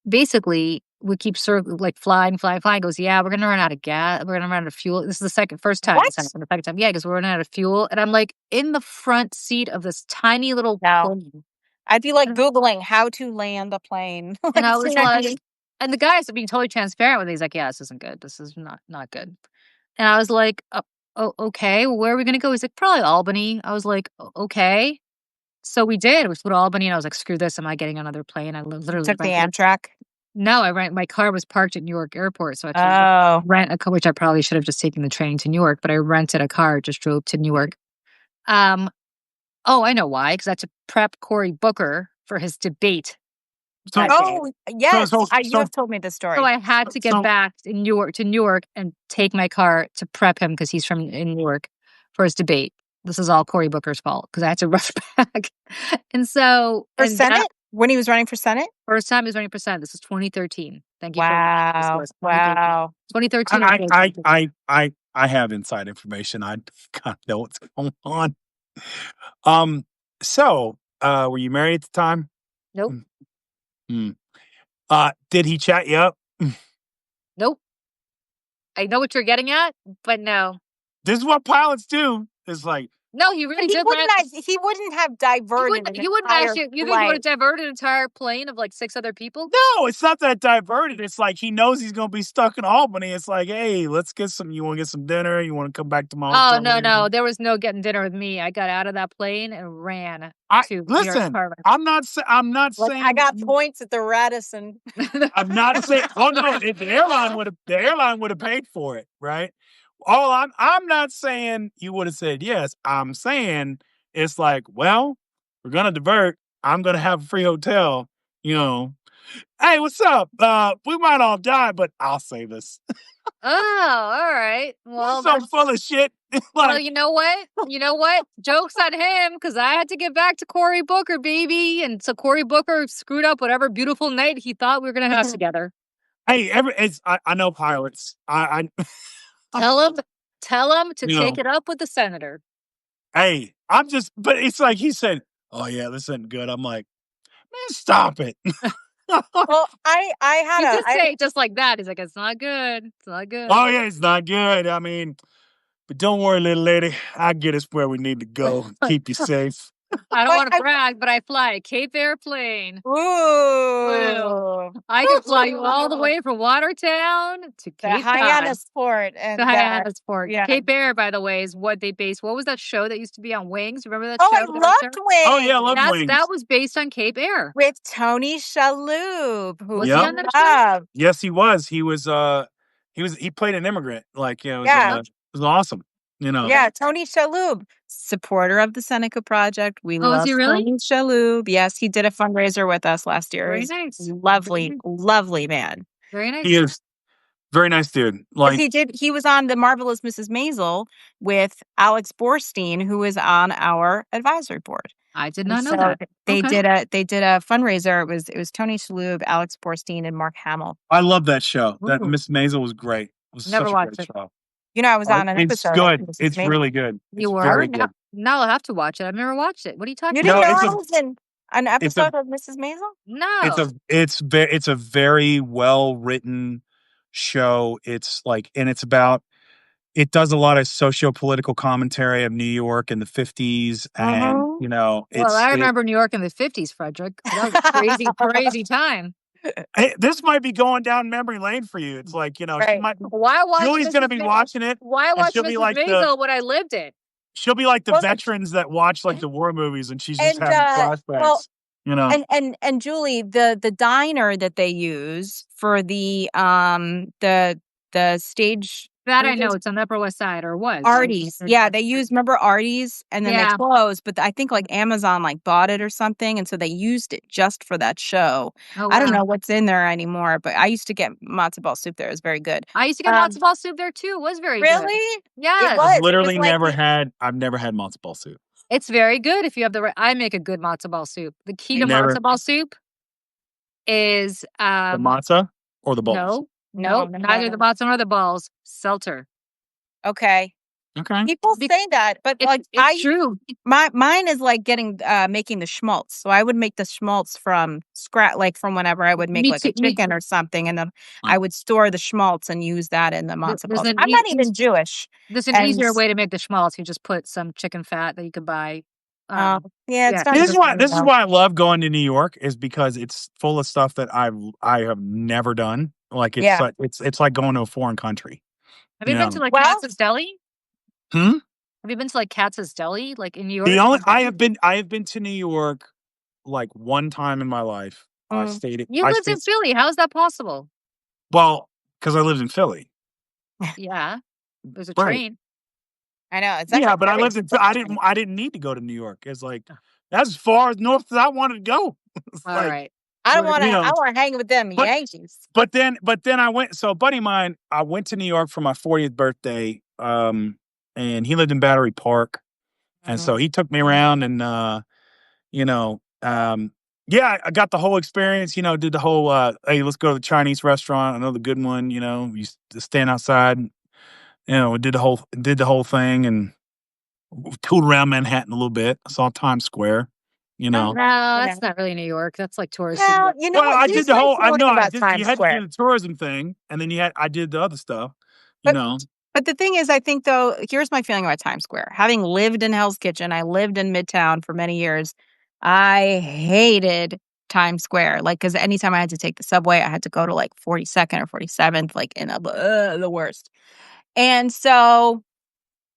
basically we keep flying, flying, flying. He goes, "Yeah, we're gonna run out of gas. We're gonna run out of fuel." This is the first time. What? The second time. Yeah, because we're running out of fuel. And I'm like in the front seat of this tiny little No. plane. I'd be like Googling how to land a plane. And I was like, seriously. and the guys are being totally transparent with me. He's like, "Yeah, this isn't good. This is not good." And I was like, "Oh, okay. Well, where are we gonna go?" He's like, "Probably Albany." I was like, Okay." So we did. We flew to Albany, and I was like, "Screw this. I'm not getting another plane." I literally Took the rented. Amtrak. No, I rent. My car was parked at Newark Airport, so I had to Oh. rent a car, which I probably should have just taken the train to Newark. But I rented a car, just drove to Newark. Oh, I know why. Because I had to prep Cory Booker for his debate. So, that day. Oh, yes. so- You have told me this story. So I had to get So- back in Newark and take my car to prep him because he's in Newark for his debate. This is all Cory Booker's fault because I had to rush back. And so For Senate? When he was running for Senate? first time he was running for Senate. This is 2013. Thank you. Wow. For 2013. I have inside information. I kind of know what's going on. So were you married at the time? Nope. Did he chat you up? Nope. I know what you're getting at, but no. This is what pilots do. It's like, No, he really did. He wouldn't have diverted. He wouldn't actually. You think he would have diverted an entire plane of like 6 other people? no, it's not that diverted. It's like he knows he's going to be stuck in Albany. It's like, hey, let's get some. You want to get some dinner? You want to come back to my hotel? Oh no, there was no getting dinner with me. I got out of that plane and ran to listen. New York. I'm not saying I got points at the Radisson. I'm not saying. Oh no, the airline would have paid for it, right? I'm not saying you would have said yes. I'm saying it's like, well, we're gonna divert. I'm gonna have a free hotel. Hey, what's up? We might all die, but I'll save us. Oh, all right. Well, so full of shit. well, you know what? Joke's on him because I had to get back to Cory Booker, baby, and so Cory Booker screwed up whatever beautiful night he thought we were gonna have together. Hey, I know pilots. I tell him to take it up with the senator. Hey, but it's like he said, "Oh yeah, this isn't good." I'm like, man, stop it. Well, I had say it just like that. He's like, "It's not good. It's not good." Oh yeah, it's not good. I mean, but don't worry, little lady. I'll get us where we need to go. Keep you safe. I don't want to brag, but I fly a Cape Airplane. Ooh. I can fly you all the way from Watertown to Cape Hyannisport. Hyannisport. Yeah. Cape Air, by the way, is what they based. What was that show that used to be on Wings? Remember that show? I loved Wings. Oh yeah, I love Wings. That was based on Cape Air. With Tony Shalhoub, who was he on that show? Yes, he was. He was He played an immigrant. Like, Yeah. it was awesome. Yeah, Tony Shalhoub, supporter of the Seneca Project. We Oh, is love he really? Tony Shalhoub. Yes, he did a fundraiser with us last year. Very He's nice. lovely, lovely man. Very nice. He is very nice dude. 'Cause Like, he was on The Marvelous Mrs. Maisel with Alex Borstein, who is on our advisory board. I did And not know so that. they Okay. did a fundraiser. It was Tony Shalhoub, Alex Borstein, and Mark Hamill. I love that show. That Ooh. Miss Maisel was great. It was Never such a great watched it. show. You know, I was on an It's episode of good. Mrs. It's Maisel. really good. You It's were? very good. Now I'll have to watch it. I've never watched it. What are you talking You about? didn't know it's I a was in an it's a episode of Mrs. Maisel? No. it's a very well written show. It's like, and it's about, it does a lot of socio-political commentary of New York in the 50s, and Mhm. Well, I remember New York in the 50s, Frederick. That was a crazy, crazy time. this might be going down memory lane for you. It's like, she Right. might, Why watch Julie's gonna Mrs. be Ma- watching it, Why and watch she'll be Mrs. like Maisel when I lived it? the Well, veterans that watch like the war movies, and she's just and having well, flashbacks. and Julie, the diner that they use for the stage, That what I are know. those? It's on the Upper West Side, or was. Right? Artie's. Yeah, they use, remember Artie's, and then they Yeah. closed, but I think like Amazon like bought it or something, and so they used it just for that show. Oh, I don't wow. know what's in there anymore, but I used to get matzo ball soup there. It was very good. I used to get matzo ball soup there too. It was very good. Really? Yes. It was. I've It literally was like I've never had matzo ball soup. It's very good if you have the right. I make a good matzo ball soup. The key to Never. matzo ball soup is The matzah or the balls? no, neither the matzo nor the balls. Seltzer. Okay. Okay. People say that, but like It's true. mine is like making the schmaltz. So I would make the schmaltz from scratch, like from whenever I would make Me like too, a chicken or something, and then Oh. I would store the schmaltz and use that in the matzo there's balls. an I'm not even Jewish. There's an and easier way to make the schmaltz. You just put some chicken fat that you could buy. Yeah, it's yeah. not This good is for why me, this is though. why I love going to New York, is because it's full of stuff that I have never done. Like, it's Yeah. like it's like going to a foreign country. Have you been to like Well- Katz's Deli? Hmm? Have you been to like Katz's Deli, like in New York? The only I have been to New York like one time in my life. I Mm. stayed at You lived in Philly. How is that possible? well, because I lived in Philly. Yeah, there's a Right. train. I know. It's Yeah, actually but I very lived in I didn't need to go to New York. It's like that's as far as north as I wanted to go. It's All like, right. I don't want to. you know, I want to hang with them but- Yankees. But then I went. So a buddy of mine, I went to New York for my 40th birthday. And he lived in Battery Park, and so he took me around, and yeah, I got the whole experience. Did the whole hey, let's go to the Chinese restaurant. I know the good one. We used to stand outside. We did the whole thing, and toured around Manhattan a little bit. I saw Times Square. No, that's not really New York. That's like touristy. Well, you know Well, what? I Here's did the my whole. I feeling know. about You Times had to Square. do the tourism thing, and then I did the other stuff. But the thing is, I think though, here's my feeling about Times Square. Having lived in Hell's Kitchen, I lived in Midtown for many years. I hated Times Square, like, because anytime I had to take the subway, I had to go to like 42nd or 47th, like in the worst. And so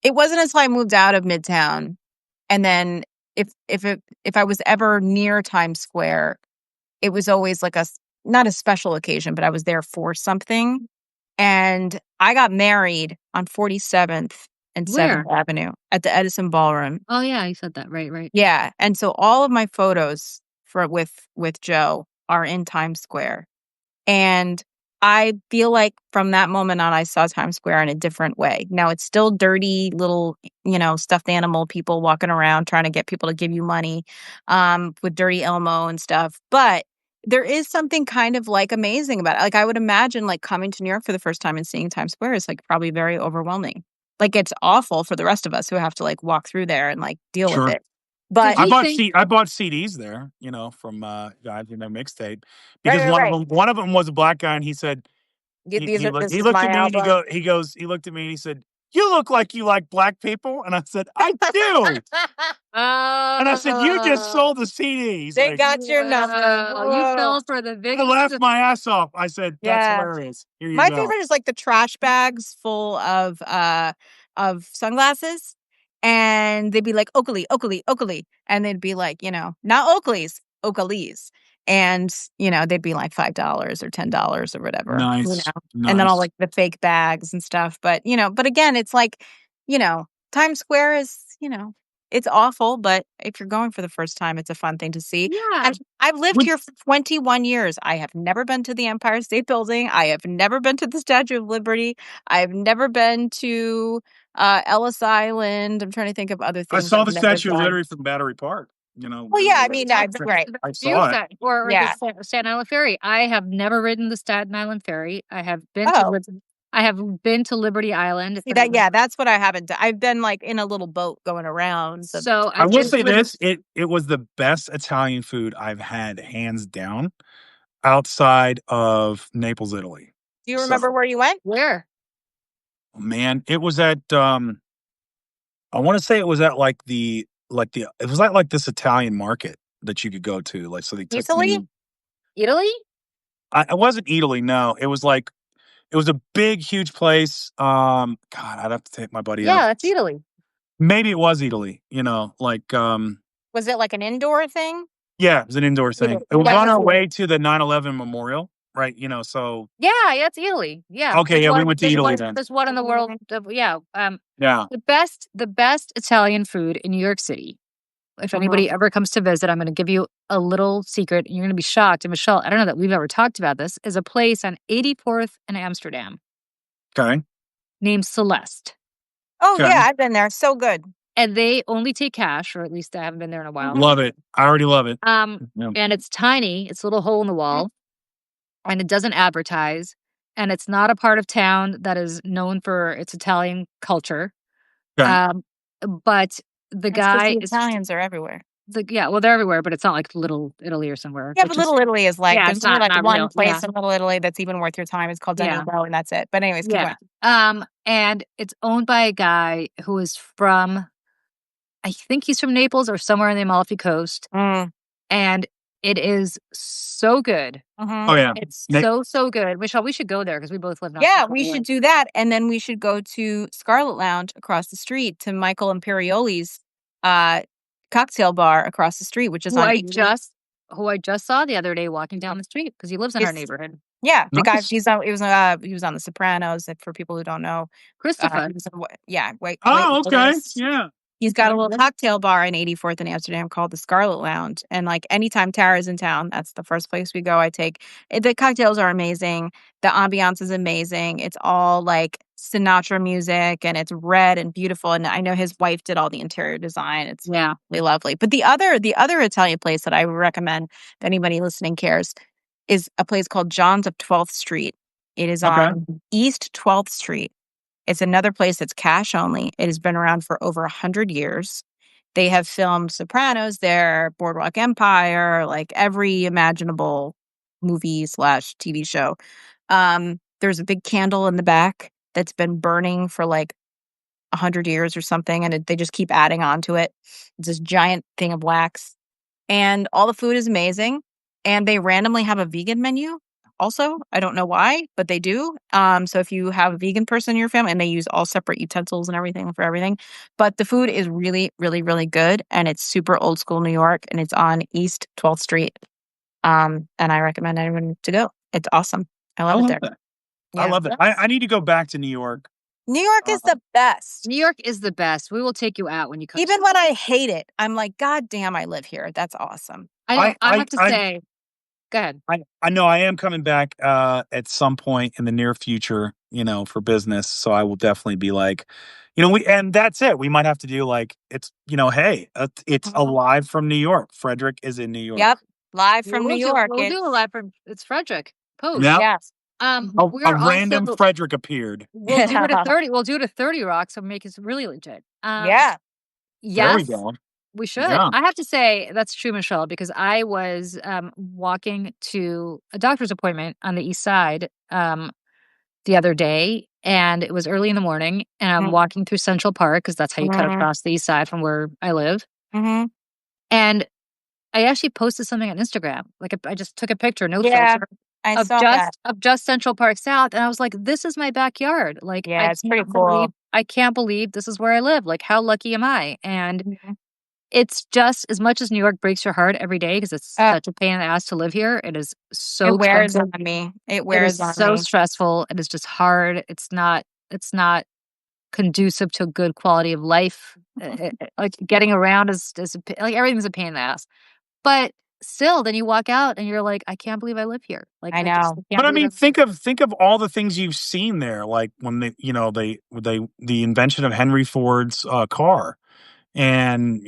it wasn't until I moved out of Midtown, and then if I was ever near Times Square, it was always like not a special occasion, but I was there for something. And I got married on 47th and 7th Avenue at the Edison Ballroom. Oh yeah, you said that. Right. Yeah. And so all of my photos with Joe are in Times Square. And I feel like from that moment on, I saw Times Square in a different way. Now it's still dirty little, stuffed animal people walking around trying to get people to give you money, with dirty Elmo and stuff. But there is something kind of like amazing about it. Like, I would imagine like coming to New York for the first time and seeing Times Square is like probably very overwhelming. Like, it's awful for the rest of us who have to like walk through there and like deal with it. But I bought CDs there, from guys in their mixtape, because one of them was a black guy, and he said he looked at me and he looked at me and he said, "You look like you like black people," and I said, "I do." And I said, "You just sold the CDs. They got your number. You fell for the I victim. laughed my ass off. I said, "That's hilarious." Here you My go. favorite is like the trash bags full of sunglasses, and they'd be like Oakley, Oakley, Oakley, and they'd be like, not Oakleys, Oakleys. and, they'd be like $5 or $10 or whatever, Nice. and then all, Nice. like, the fake bags and stuff, but again, it's like, Times Square is, it's awful, but if you're going for the first time, it's a fun thing to see. Yeah. And I've lived Would- here for 21 years. I have never been to the Empire State Building. I have never been to the Statue of Liberty. I've never been to Ellis Island. I'm trying to think of other I things saw I've the never Statue of done. Liberty from Battery Park. Well, yeah, I mean, that's right. I View saw of it. that, or Yeah. the Staten Island Ferry. I have never ridden the Staten Island Ferry. I have been Oh. to Liberty Island. See that? Yeah, that's what I haven't done. I've been like in a little boat going around. So I will just say ridden- this: it was the best Italian food I've had, hands down, outside of Naples, Italy. Do you remember where you went? Where? Man, it was at I want to say it was at it was like this Italian market that you could go to. Like, so they took Italy? me. Italy? It wasn't Italy. No, it was a big, huge place. God, I'd have to take my buddy Yeah, out. that's Italy. Maybe it was Italy. Was it like an indoor thing? Yeah, it was an indoor thing. Italy. It was Yeah, on our that's- way to the 9/11 memorial, right? So Yeah, it's Italy. Yeah. Okay, yeah, we went to Italy then. There's one in the world. Yeah. yeah. The best Italian food in New York City. If anybody ever comes to visit, I'm going to give you a little secret. And you're going to be shocked. And Michelle, I don't know that we've ever talked about this. Is a place on 84th in Amsterdam Okay. named Celeste, Oh, Okay. yeah, I've been there. So good. and they only take cash, or at least I haven't been there in a while. Love it. I already love it. Yeah. And it's tiny. It's a little hole in the wall, and it doesn't advertise. And it's not a part of town that is known for its Italian culture. Okay. But the guy the is Italians are everywhere. well, they're everywhere, but it's not like Little Italy or somewhere. Yeah, which but is- Little Italy is like yeah, there's it's only not like one real. place Yeah. in Little Italy that's even worth your time. It's called Yeah. Danilo, and that's it. But anyways, keep Yeah. going. And it's owned by a guy who is from, I think he's from Naples or somewhere in the Amalfi Coast. Mm. And it is so good. Mhm. Oh yeah. It's Nick- so good. Michelle, we should go there because we both live. not Yeah, far we away. should do that, and then we should go to Scarlet Lounge across the street to Michael Imperioli's cocktail bar across the street, which is Who on. who I just saw the other day walking down the street because he lives in our It's- neighborhood. Yeah, the guy. Nice. He was on The Sopranos. And for people who don't know, Christopher. he was in White Oh, okay. Lotus. Yeah. He's got a little cocktail bar in 84th in Amsterdam called the Scarlet Lounge. And like anytime Tara's in town, that's the first place we go. The cocktails are amazing. The ambiance is amazing. It's all like Sinatra music and it's red and beautiful. And I know his wife did all the interior design. It's Yeah. really lovely. But the other Italian place that I would recommend if anybody listening cares is a place called John's of 12th Street. It is on East 12th Street. It's another place that's cash only. It has been around for over 100 years. They have filmed Sopranos there, Boardwalk Empire, like every imaginable movie/TV show. There's a big candle in the back that's been burning for like 100 years or something, and they just keep adding on to it. It's this giant thing of wax. And all the food is amazing. And they randomly have a vegan menu. Also, I don't know why, but they do. So if you have a vegan person in your family, and they use all separate utensils and everything for everything, but the food is really, really, really good, and it's super old school New York, and it's on East 12th Street. And I recommend anyone to go. It's awesome. I love it there. That. Yeah. I love it. I need to go back to New York. New York is the best. New York is the best. We will take you out when you come. Even when I hate it, I'm like, God damn, I live here. That's awesome. I have to say, go ahead. I know I am coming back at some point in the near future, for business. So I will definitely be like, and that's it. We might have to do like, it's, hey, it's alive from New York. Frederic is in New York. Yep. Live from New York. We'll do a live from. It's Frederic Poag. Yeah. Yes. A random Frederic appeared. We'll do it at 30. We'll do it at 30 Rock, so make it really legit. Yeah. There we Yes, go. we should. Yeah. I have to say that's true, Michelle, because I was walking to a doctor's appointment on the East Side the other day, and it was early in the morning, and I'm walking through Central Park because that's how you cut across the East Side from where I live. Mm-hmm. And I actually posted something on Instagram. Like I just took a picture, no Yeah, filter, I saw that. of just Central Park South, and I was like, "This is my backyard." Like, Yeah, it's pretty cool. I can't believe this is where I live. Like, how lucky am I? And It's just as much as New York breaks your heart every day because it's Uh, such a pain in the ass to live here. It is so it wears expensive. on me. It It is wears on so me. stressful. It is just hard. It's not conducive to a good quality of life. Like getting around is like everything's a pain in the ass. But still, then you walk out and you're like, I can't believe I live here. Like I I just know. can't But I believe mean, think of all the things you've seen there, like when the invention of Henry Ford's car, and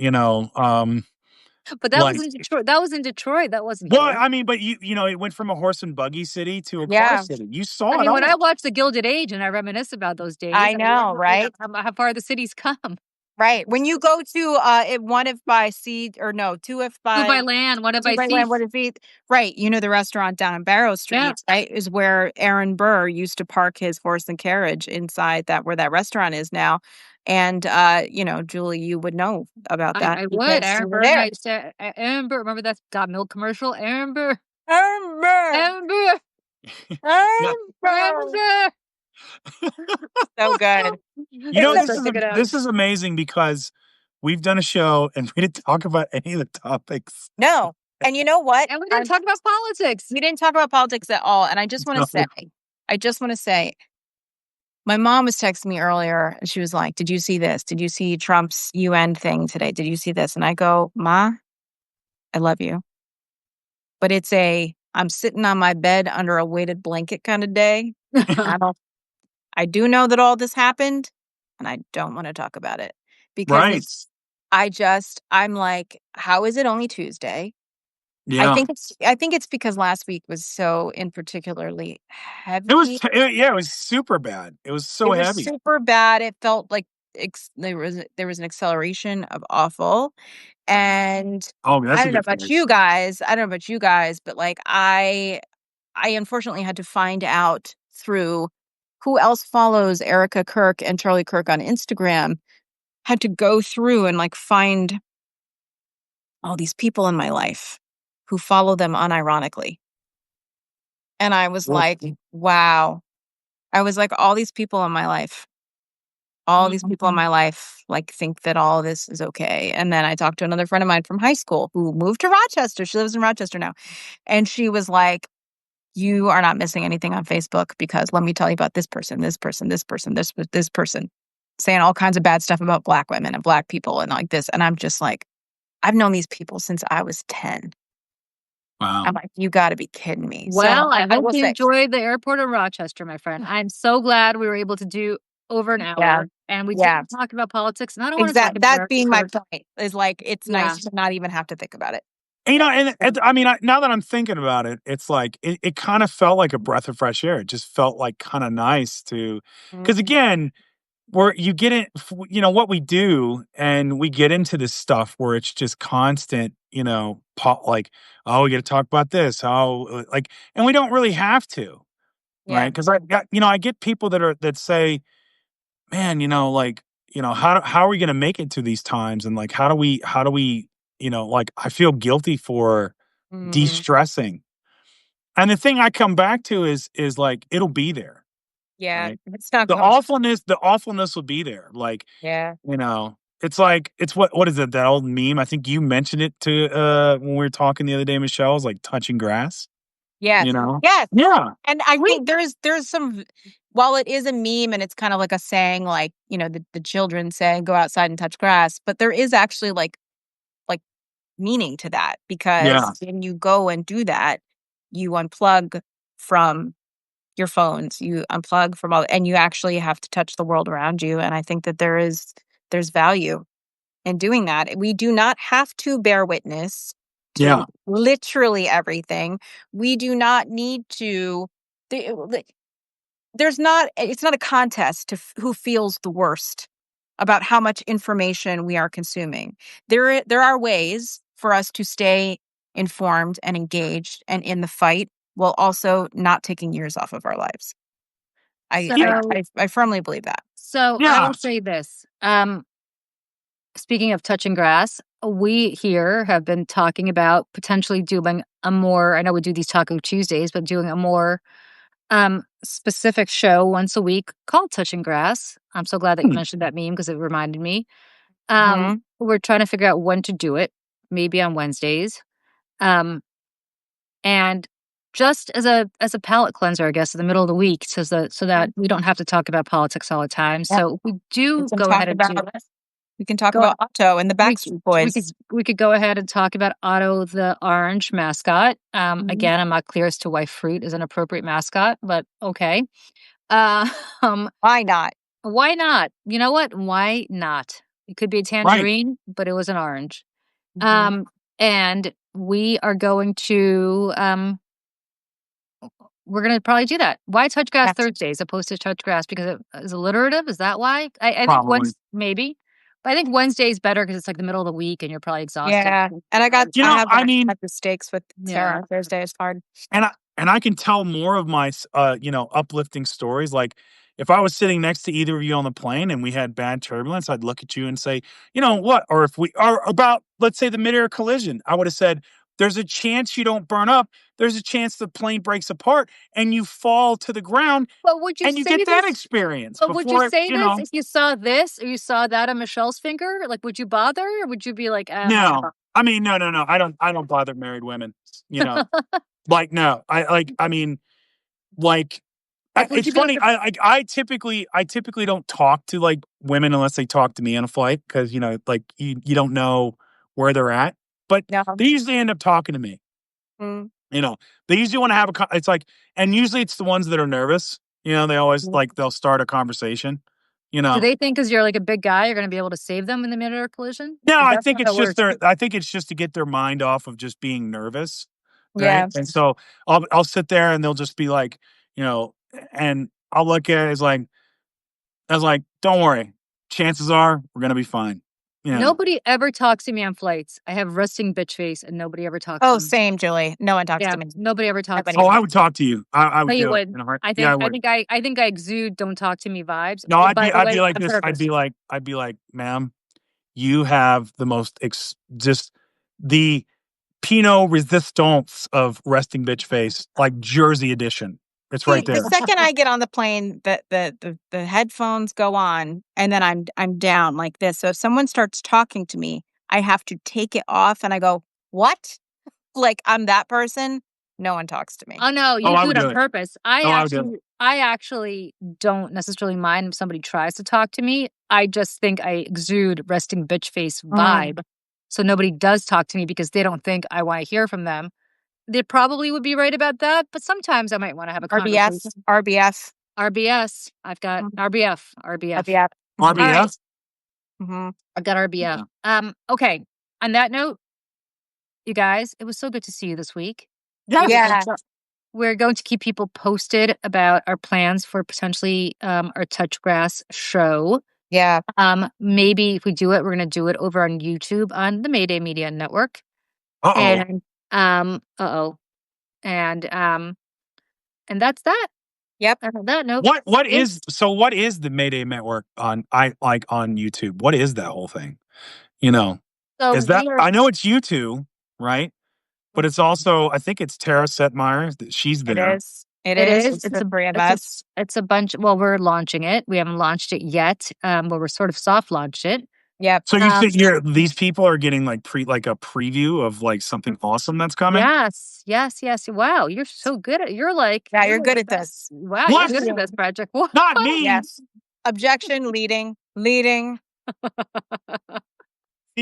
But that was like in Detroit. That was in Detroit. That wasn't well, here. I mean, but it went from a horse and buggy city to a car Yeah, city. You I saw it mean, when I all, watch The Gilded Age and I reminisce about those days, I I love know, looking right? up how far the city's come. Right. When you go to one if by sea or no, two if Two by by land, one two by by sea. land, what if it right, the restaurant down on Barrow Yeah, Street, right, is where Aaron Burr used to park his horse and carriage inside that where that restaurant is now. And Julie, you would know about that I would. because Aaron you were Burr and I there. used to. Aaron Burr, remember that Got Milk commercial? Aaron Burr, Aaron Burr. Aaron Burr, yeah. Aaron Aaron Burr. Burr. So good. You It know, was this such is a good out. this is amazing because we've done a show and we didn't talk about any of the topics. No. And you know what? And we didn't talk about politics. We didn't talk about politics at all. And I just want to say, my mom was texting me earlier and she was like, "Did you see this? Did you see Trump's UN thing today? Did you see this?" And I go, "Ma, I love you. But I'm sitting on my bed under a weighted blanket kind of day. I don't, I do know that all this happened and I don't want to talk about it because Right. I'm like, how is it only Tuesday? Yeah. I think it's because last week was so in particularly It was heavy. yeah, it was super bad. It was so It was heavy. super bad. It felt like there was an acceleration of awful. And Oh, that's I a don't know good about phrase. you guys. I don't know about you guys, but like I unfortunately had to find out through who else follows Erica Kirk and Charlie Kirk on Instagram. Had to go through and like find all these people in my life who follow them unironically. And I was Well, like, wow. I was like, all these people in my life like think that all this is okay. And then I talked to another friend of mine from high school who moved to Rochester. She lives in Rochester now. And she was like, "You are not missing anything on Facebook because let me tell you about this person, this person, this person, this person saying all kinds of bad stuff about black women and black people and like this." And I'm just like, I've known these people since I was 10. wow. I'm like, you got to be kidding me. So Well, I I hope will you say, enjoyed the airport in Rochester, my friend. I'm so glad we were able to do over an yeah, hour and we yeah. didn't talk about politics. And I don't want to talk Exactly. about That Erica being my Kirk. point is like, it's Yeah. nice to not even have to think about it. I mean, now that I'm thinking about it, it's like it kind of felt like a breath of fresh air. It just felt like kind of nice because Mhm. again, where you get it, what we do, and we get into this stuff where it's just constant, like, oh, we got to talk about this, and we don't really have to, right? Yeah. Because I get people that say, man, how are we going to make it through these times, and like, how do we, like, I feel guilty for Mhm. de-stressing, and the thing I come back to is like it'll be there, Yeah. right? It's not The going. awfulness will be there, like. Yeah. It's like it's what is it, that old meme? I think you mentioned it to when we were talking the other day, Michelle, is like touching grass, Yes. you know? Yes. Yeah. And I think there's some while it is a meme and it's kind of like a saying like, the children say go outside and touch grass, but there is actually like meaning to that Yeah. because when you go and do that, you unplug from your phones, you unplug from all and you actually have to touch the world around you. And I think that there's value in doing that. We do not have to bear witness Yeah. to literally everything. We do not need to the it's not a contest to who feels the worst about how much information we are consuming. There are ways for us to stay informed and engaged and in the fight while also not taking years off of our lives. I Yeah. I So, I, I firmly believe that. so I Yeah. will say this. Speaking of touching grass, we here have been talking about potentially doing a more, I know we do these Taco Tuesdays, but doing a more specific show once a week called Touching Grass. I'm so glad that you Hmm. mentioned that meme because it reminded me. We're trying to figure out when to do it, maybe on Wednesdays. And just as a palate cleanser, I guess, in the middle of the week, so that we don't have to talk about politics all the time. Yeah. So we do go ahead and do. We can talk Go- about Otto and the Backstreet Boys. We could go ahead and talk about Otto the orange mascot. Again, I'm not clear as to why fruit is an appropriate mascot, but okay. Why not? Why not? You know what? Why not? It could be a tangerine, but it was an orange. And we are going to we're going to probably do that. Why touch grass Thursdays opposed to touch grass? Because it is alliterative? Is that why? I think Wednesday, maybe. But I think Wednesday is better because it's like the middle of the week and you're probably exhausted. Yeah. And I have the steaks with Sarah on Thursday. It's hard. And I can tell more of my uplifting stories. Like if I was sitting next to either of you on the plane and we had bad turbulence, I'd look at you and say, you know what? Or if we are about, let's say, the midair collision, I would have said, there's a chance you don't burn up. There's a chance the plane breaks apart and you fall to the ground. But would you and you get that experience? But would you say this if you saw this or you saw that on Michelle's finger? Like, would you bother, or would you be like, no? I mean, no. I don't bother married women. You know, like no. It's funny. I typically don't talk to like women unless they talk to me on a flight because you don't know where they're at. But they usually end up talking to me. They usually want to have it's like, and usually it's the ones that are nervous. They always they'll start a conversation. Do they think because you're like a big guy, you're going to be able to save them in the midair collision? No, I think it's just to get their mind off of just being nervous. Right? Yeah. And so I'll sit there and they'll just be like, and I'll look at it as like, don't worry. Chances are we're going to be fine. Nobody ever talks to me on flights. I have resting bitch face and nobody ever talks to me. Oh, same, Julie. No one talks to me. Nobody ever talks to me. me. I would talk to you. I would. No, you do would. It in a heart. I think I exude don't talk to me vibes. No, I'd be like this. I'd be like, ma'am, you have the most just the Pinot Resistance of resting bitch face, like Jersey edition. It's right there. The second I get on the plane, the headphones go on, and then I'm down like this. So if someone starts talking to me, I have to take it off, and I go, "What?" Like I'm that person. No one talks to me. Oh no, you do it on purpose. I actually don't necessarily mind if somebody tries to talk to me. I just think I exude resting bitch face vibe, so nobody does talk to me because they don't think I want to hear from them. They probably would be right about that, but sometimes I might want to have a conversation. RBF. I've got RBF. RBF. RBF. I've got RBF. Okay. On that note, you guys, it was so good to see you this week. Yeah. We're going to keep people posted about our plans for potentially our Touch Grass show. Yeah. Maybe if we do it, we're going to do it over on YouTube on the Mayday Media Network. And that's that. Yep. On that note, what is the Mayday Network on YouTube? What is that whole thing? So is that I know it's you two, right? But it's also I think it's Tara Setmeyer. She's there. It is. It's the three of us. It's a bunch. Well, we're launching it. We haven't launched it yet. But we're sort of soft launched it. Yep. So you think these people are getting like a preview of like something awesome that's coming? Yes. Wow, you're so good at. You're like you're good at this. Wow, you're good at this project. What? Not me. Yes. Objection. Leading. See,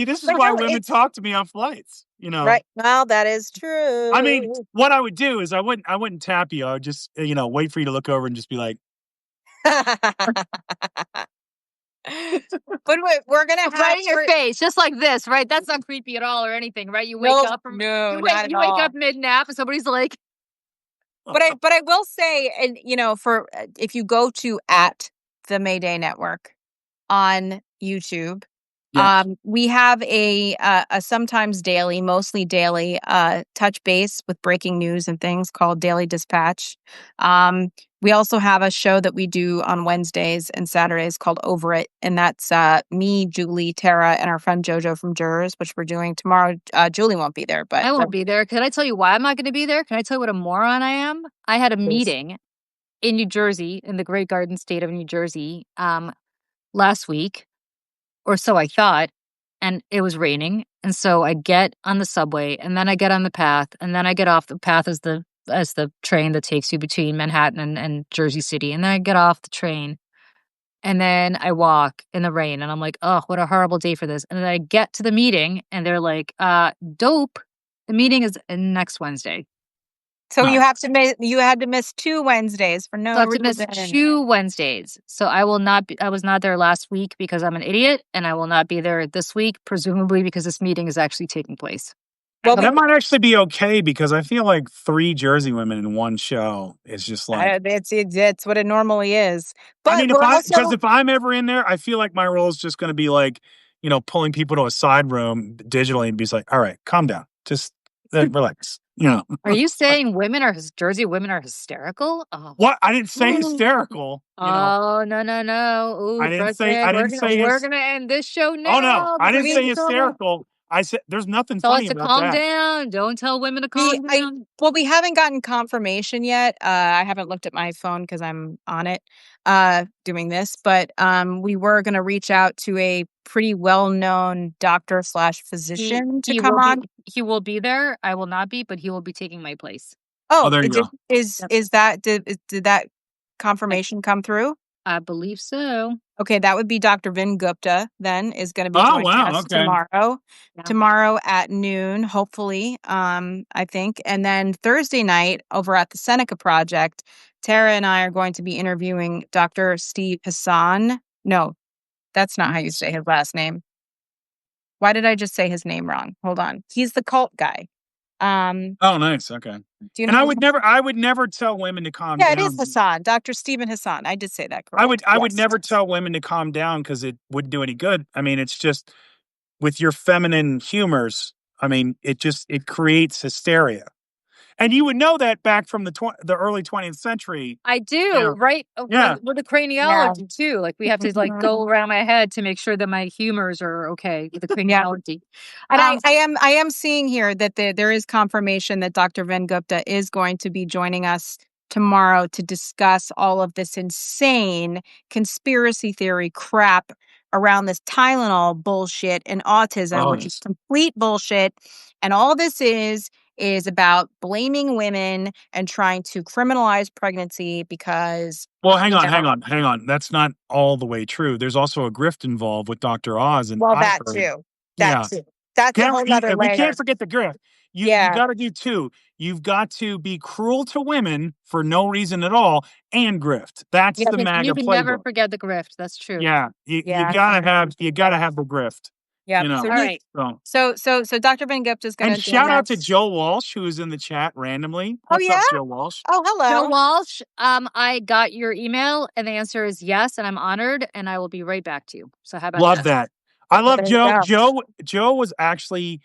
this is why women talk to me on flights. Right. Well, that is true. I mean, what I would do is I wouldn't tap you. I would just wait for you to look over and just be like. But we're gonna have right in your face, just like this, right? That's not creepy at all or anything, right? You wake up from you wake up mid nap and somebody's like. But I will say, and for if you go to at the Mayday Network on YouTube, we have a sometimes daily, mostly daily touch base with breaking news and things called Daily Dispatch. We also have a show that we do on Wednesdays and Saturdays called Over It. And that's me, Julie, Tara, and our friend JoJo from Jurors, which we're doing tomorrow. Julie won't be there, but I won't be there. Can I tell you why I'm not going to be there? Can I tell you what a moron I am? I had a meeting in New Jersey, in the great garden state of New Jersey, last week, or so I thought. and it was raining. And so I get on the subway, and then I get on the path, and then I get off the path as the train that takes you between Manhattan and Jersey City. And then I get off the train, and then I walk in the rain, and I'm like, oh, what a horrible day for this. And then I get to the meeting, and they're like, dope. The meeting is next Wednesday. So Nice. you had to miss 2 Wednesdays for So no I have to miss reason. 2 Wednesdays. So I was not there last week because I'm an idiot, and I will not be there this week, presumably because this meeting is actually taking place. Well, That might actually be okay because I feel like 3 Jersey women in one show is just like. it's what it normally is. But I mean, we're also if I'm ever in there, I feel like my role is just going to be like, pulling people to a side room digitally and be like, all right, calm down, just relax. Are you saying Jersey women are hysterical? Oh. What? I didn't say hysterical. Oh, no. Ooh, I didn't say. we're gonna end this show now. Oh no, I didn't say because hysterical. I said there's nothing tell us funny to about calm that. down. Don't tell women to calm down. Well, we haven't gotten confirmation yet. I haven't looked at my phone because I'm on it doing this. But we were going to reach out to a pretty well-known doctor / physician to come on. He will be there. I will not be, but he will be taking my place. Oh, there you go. Is that did that confirmation come through? I believe so. Okay, that would be Dr. Vin Gupta then is going to be joining us tomorrow. Yeah. Tomorrow at noon, hopefully, I think. And then Thursday night over at the Seneca Project, Tara and I are going to be interviewing Dr. Steve Hassan. No, that's not how you say his last name. Why did I just say his name wrong? Hold on. He's the cult guy. Oh, nice. Okay. Do you know? And I would never tell women to calm down. Yeah, it is Hassan, Dr. Stephen Hassan. I did say that correctly. I would never tell women to calm down because it wouldn't do any good. I mean, it's just with your feminine humors. I mean, it creates hysteria. And you would know that back from the early 20th century. I do, right? Yeah. With the craniology too. Like we have to go around my head to make sure that my humors are okay with the craniology. And I am seeing here that there is confirmation that Dr. Vin Gupta is going to be joining us tomorrow to discuss all of this insane conspiracy theory crap around this Tylenol bullshit and autism, which is complete bullshit. And all this is about blaming women and trying to criminalize pregnancy because... Well, hang on. That's not all the way true. There's also a grift involved with Dr. Oz. And that too. That's a whole other layer. We can't forget the grift. You got to do 2. You've got to be cruel to women for no reason at all and grift. That's the MAGA You can playbook. never forget the grift. That's true. Yeah. You gotta have the grift. Yeah. All right. So Dr. Vin Gupta is going to shout out to Joe Walsh, who is in the chat randomly. What's up, Joe Walsh? Oh, hello, Joe Walsh. I got your email, and the answer is yes, and I'm honored, and I will be right back to you. So how about that? I love Joe. Joe was actually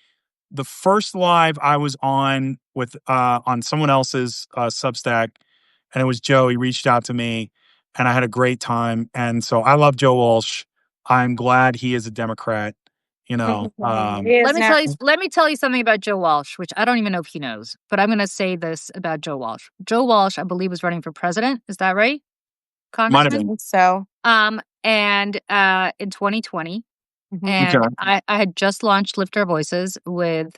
the first live I was on with on someone else's Substack, and it was Joe. He reached out to me, and I had a great time. And so I love Joe Walsh. I'm glad he is a Democrat. Let me tell you something about Joe Walsh, which I don't even know if he knows, but I'm going to say this about Joe Walsh. Joe Walsh, I believe, was running for president. Is that right? Congressman? Might have been. So, and in 2020, and I had just launched Lift Our Voices with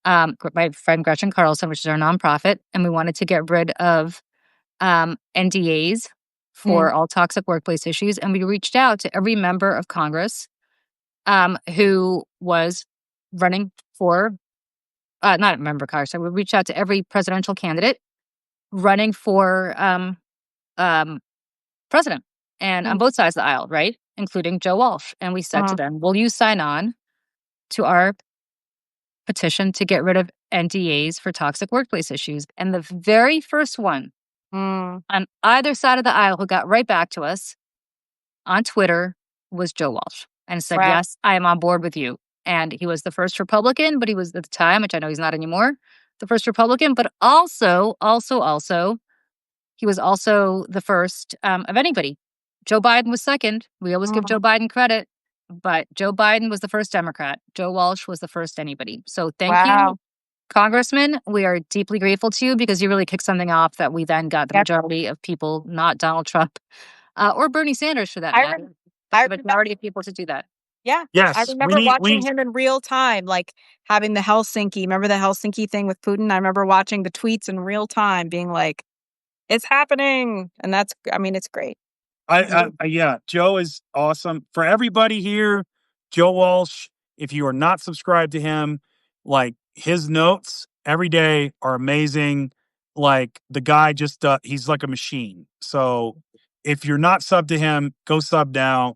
my friend Gretchen Carlson, which is our nonprofit, and we wanted to get rid of NDAs for all toxic workplace issues, and we reached out to every member of Congress who was running for, not a member of Congress, so we reached out to every presidential candidate running for president, and on both sides of the aisle, right? Including Joe Walsh. And we said to them, will you sign on to our petition to get rid of NDAs for toxic workplace issues? And the very first one on either side of the aisle who got right back to us on Twitter was Joe Walsh. And said, yes, I am on board with you. And he was the first Republican, but he was at the time, which I know he's not anymore, the first Republican, but also, he was also the first of anybody. Joe Biden was second. We always give Joe Biden credit, but Joe Biden was the first Democrat. Joe Walsh was the first anybody. So thank you, Congressman. We are deeply grateful to you because you really kicked something off that we then got the majority of people, not Donald Trump or Bernie Sanders for that matter. The majority of people to do that. Yeah. I Yes, remember watching him in real time, like having the Helsinki. Remember the Helsinki thing with Putin? I remember watching the tweets in real time, being like, "It's happening," and I mean, it's great. yeah, Joe is awesome. For everybody here, Joe Walsh, if you are not subscribed to him, like his notes every day are amazing. Like the guy just he's like a machine. So if you're not sub to him, go sub now,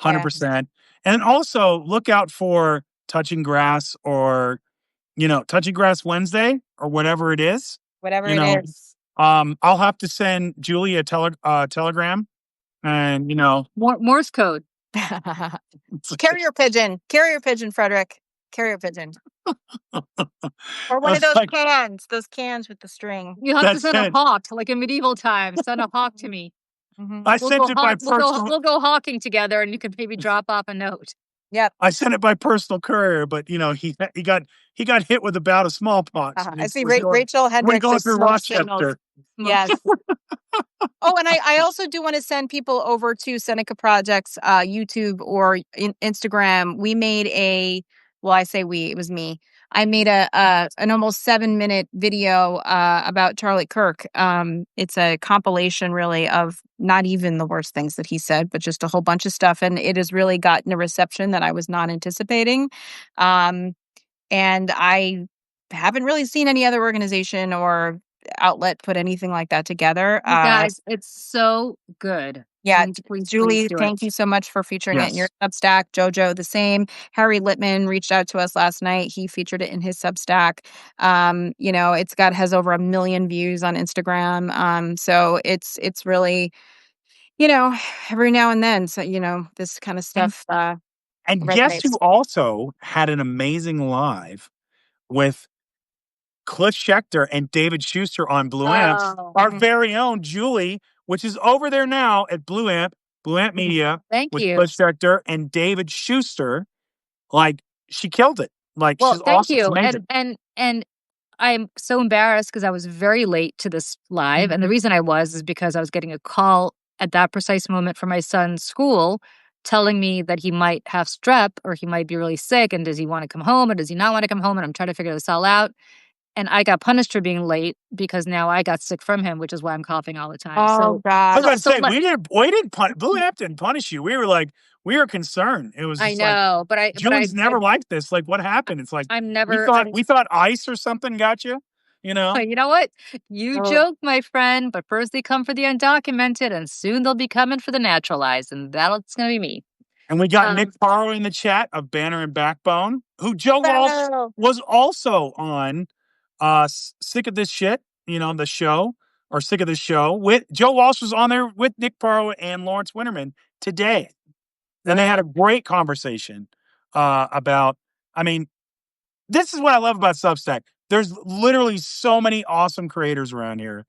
Yeah, 100%. And also look out for Touching Grass or Touching Grass Wednesday or whatever it is. whatever You it know, is. I'll have to send Julie a telegram and Morse code. Carrier pigeon, Frederick. Carrier pigeon. Or one of that's like those cans with the string. You have to that's send a it. hawk, like in medieval times. Send a hawk to me. Mhm. I sent it by personal. We'll go hawking together, and you can maybe drop off a note. Yep. I sent it by personal courier, but he got hit with a bout of smallpox. I see We're going, Rachel we're Hendricks going says through smoke signals. Rochester. Yes. Oh, and I also do want to send people over to Seneca Project's YouTube or Instagram. We made I say we, it was me. I made an almost 7-minute video about Charlie Kirk. It's a compilation really of not even the worst things that he said, but just a whole bunch of stuff. And it has really gotten a reception that I was not anticipating. Um, and I haven't really seen any other organization or outlet put anything like that together. You guys, it's so good. Yeah, Please Julie, do it. thank you so much for featuring it in your Yes, Substack. Jojo, the same. Harry Littman reached out to us last night. He featured it in his Substack. Has over 1 million views on Instagram. So it's really, you know, every now and then. So this kind of and stuff guess resonates. who also had an amazing live with Cliff Schechter and David Schuster on Blue Amp. Oh, Our Mhm, very own Julie, which is over there now at Blue Amp mhm. Media thank with you. Cliff Schechter and David Schuster. Like she killed it. Like Well, she's thank awesome. It's you. amazing. And I'm so embarrassed because I was very late to this live, and the reason I was is because I was getting a call at that precise moment from my son's school telling me that he might have strep or he might be really sick, and does he want to come home or does he not want to come home, and I'm trying to figure this all out. And I got punished for being late because now I got sick from him, which is why I'm coughing all the time. Oh I was gosh. about to say Blue Amp didn't punish you. We were concerned. It was I just like know, Julie's never liked this. Like what happened? It's like I'm we never, thought I'm, we thought ice or something got you. You know, you know what? You Oh, joke, my friend, but first they come for the undocumented, and soon they'll be coming for the naturalized, and that's gonna be me. and we got Nick Um, Parlow in the chat of Banner and Backbone, who Joe Walsh no. was also on. Sick of this shit. The show or sick of this show with Joe Walsh was on there with Nick Parlow and Lawrence Winterman today. And they had a great conversation about, I mean, this is what I love about Substack. There's literally so many awesome creators around here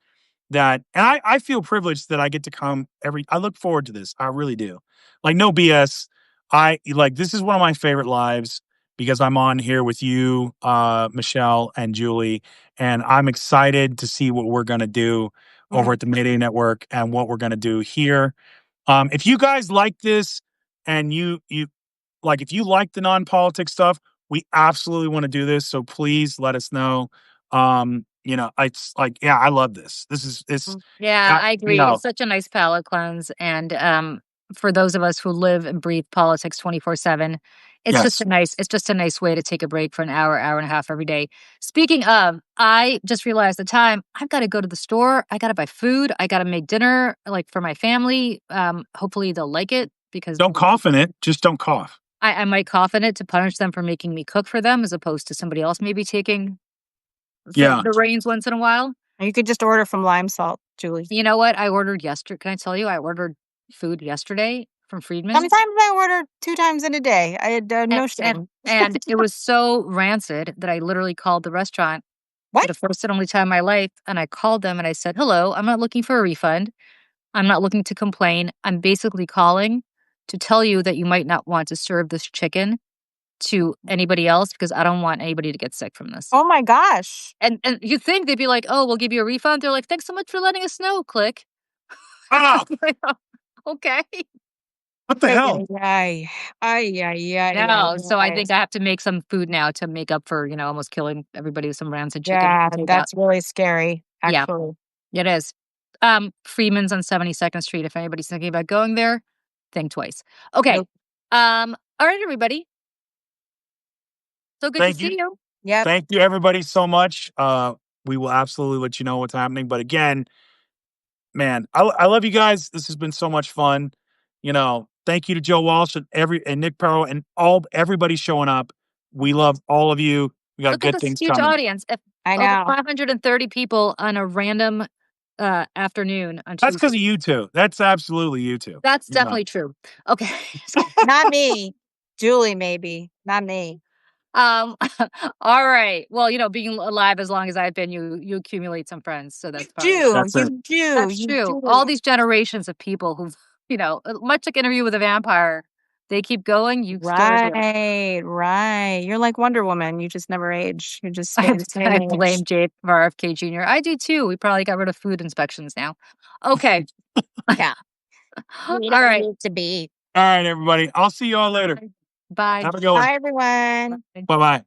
and I feel privileged that I get to come I look forward to this. I really do. Like, no BS. This is one of my favorite lives because I'm on here with you, Michelle and Julie, and I'm excited to see what we're going to do over Mhm, at the Mayday Network and what we're going to do here. If you guys like this and if you like the non-politics stuff, we absolutely want to do this. So please let us know. It's like, yeah, I love this. This is it's mhm. yeah, uh, I you agree. know, It's such a nice palate cleanse, and for those of us who live and breathe politics 24/7, yes. it's just a nice way to take a break for an hour, hour and a half every day. Speaking of, I just realized the time. I've got to go to the store. I got to buy food. I got to make dinner like for my family. Hopefully they'll like it because Don't cough in it. Just don't cough. I might cough in it to punish them for making me cook for them as opposed to somebody else maybe taking Yeah. the reins once in a while. You could just order from Lime Salt, Julie. You know what? I ordered yesterday. Can I tell you? I ordered food yesterday from Friedman's, Sometimes I order 2 times in a day. I had and no and shame. and it was so rancid that I literally called the restaurant for What? the first and only time in my life. And I called them and I said, "Hello, I'm not looking for a refund. I'm not looking to complain. I'm basically calling to tell you that you might not want to serve this chicken to anybody else because I don't want anybody to get sick from this." Oh my gosh. And you think they'd be like, "Oh, we'll give you a refund." They're like, "Thanks so much for letting us know." Click. Oh, Okay. What the Ay, hell? ay, ay, ay, ay, No, so I ay. think I have to make some food now to make up for, almost killing everybody with some rancid chicken Yeah, from takeout. that's really scary, Yeah, actually. it is. Freeman's on 72nd Street. If anybody's thinking about going there, think twice. Okay. Nope. All right, everybody. So good to Thank you. see you. Yep. Thank you, everybody, so much. We will absolutely let you know what's happening. But again, man, I love you guys. This has been so much fun. Thank you to Joe Walsh and Nick Perro and everybody showing up. We love all of you. We got Look at good this things huge coming. audience. If I over know. 530 people on a random afternoon on That's Tuesday. because of you two. That's absolutely you two. That's definitely true. Okay. Not me. Julie, maybe. Not me. All right. Well, being alive as long as I've been, you accumulate some friends, so that's probably That's it. You do, that's you true. do. All these generations of people who've, much like Interview with a Vampire, they keep going. You stay here. Right. You're like Wonder Woman. You just never age. You just stay I, the same I age. blame Jake for RFK Jr. I do too. We probably got rid of food inspections now. Okay. Yeah. All We don't right. need to be. All right, everybody. I'll see you all later. Bye. Have a good one. Bye, everyone. Bye bye.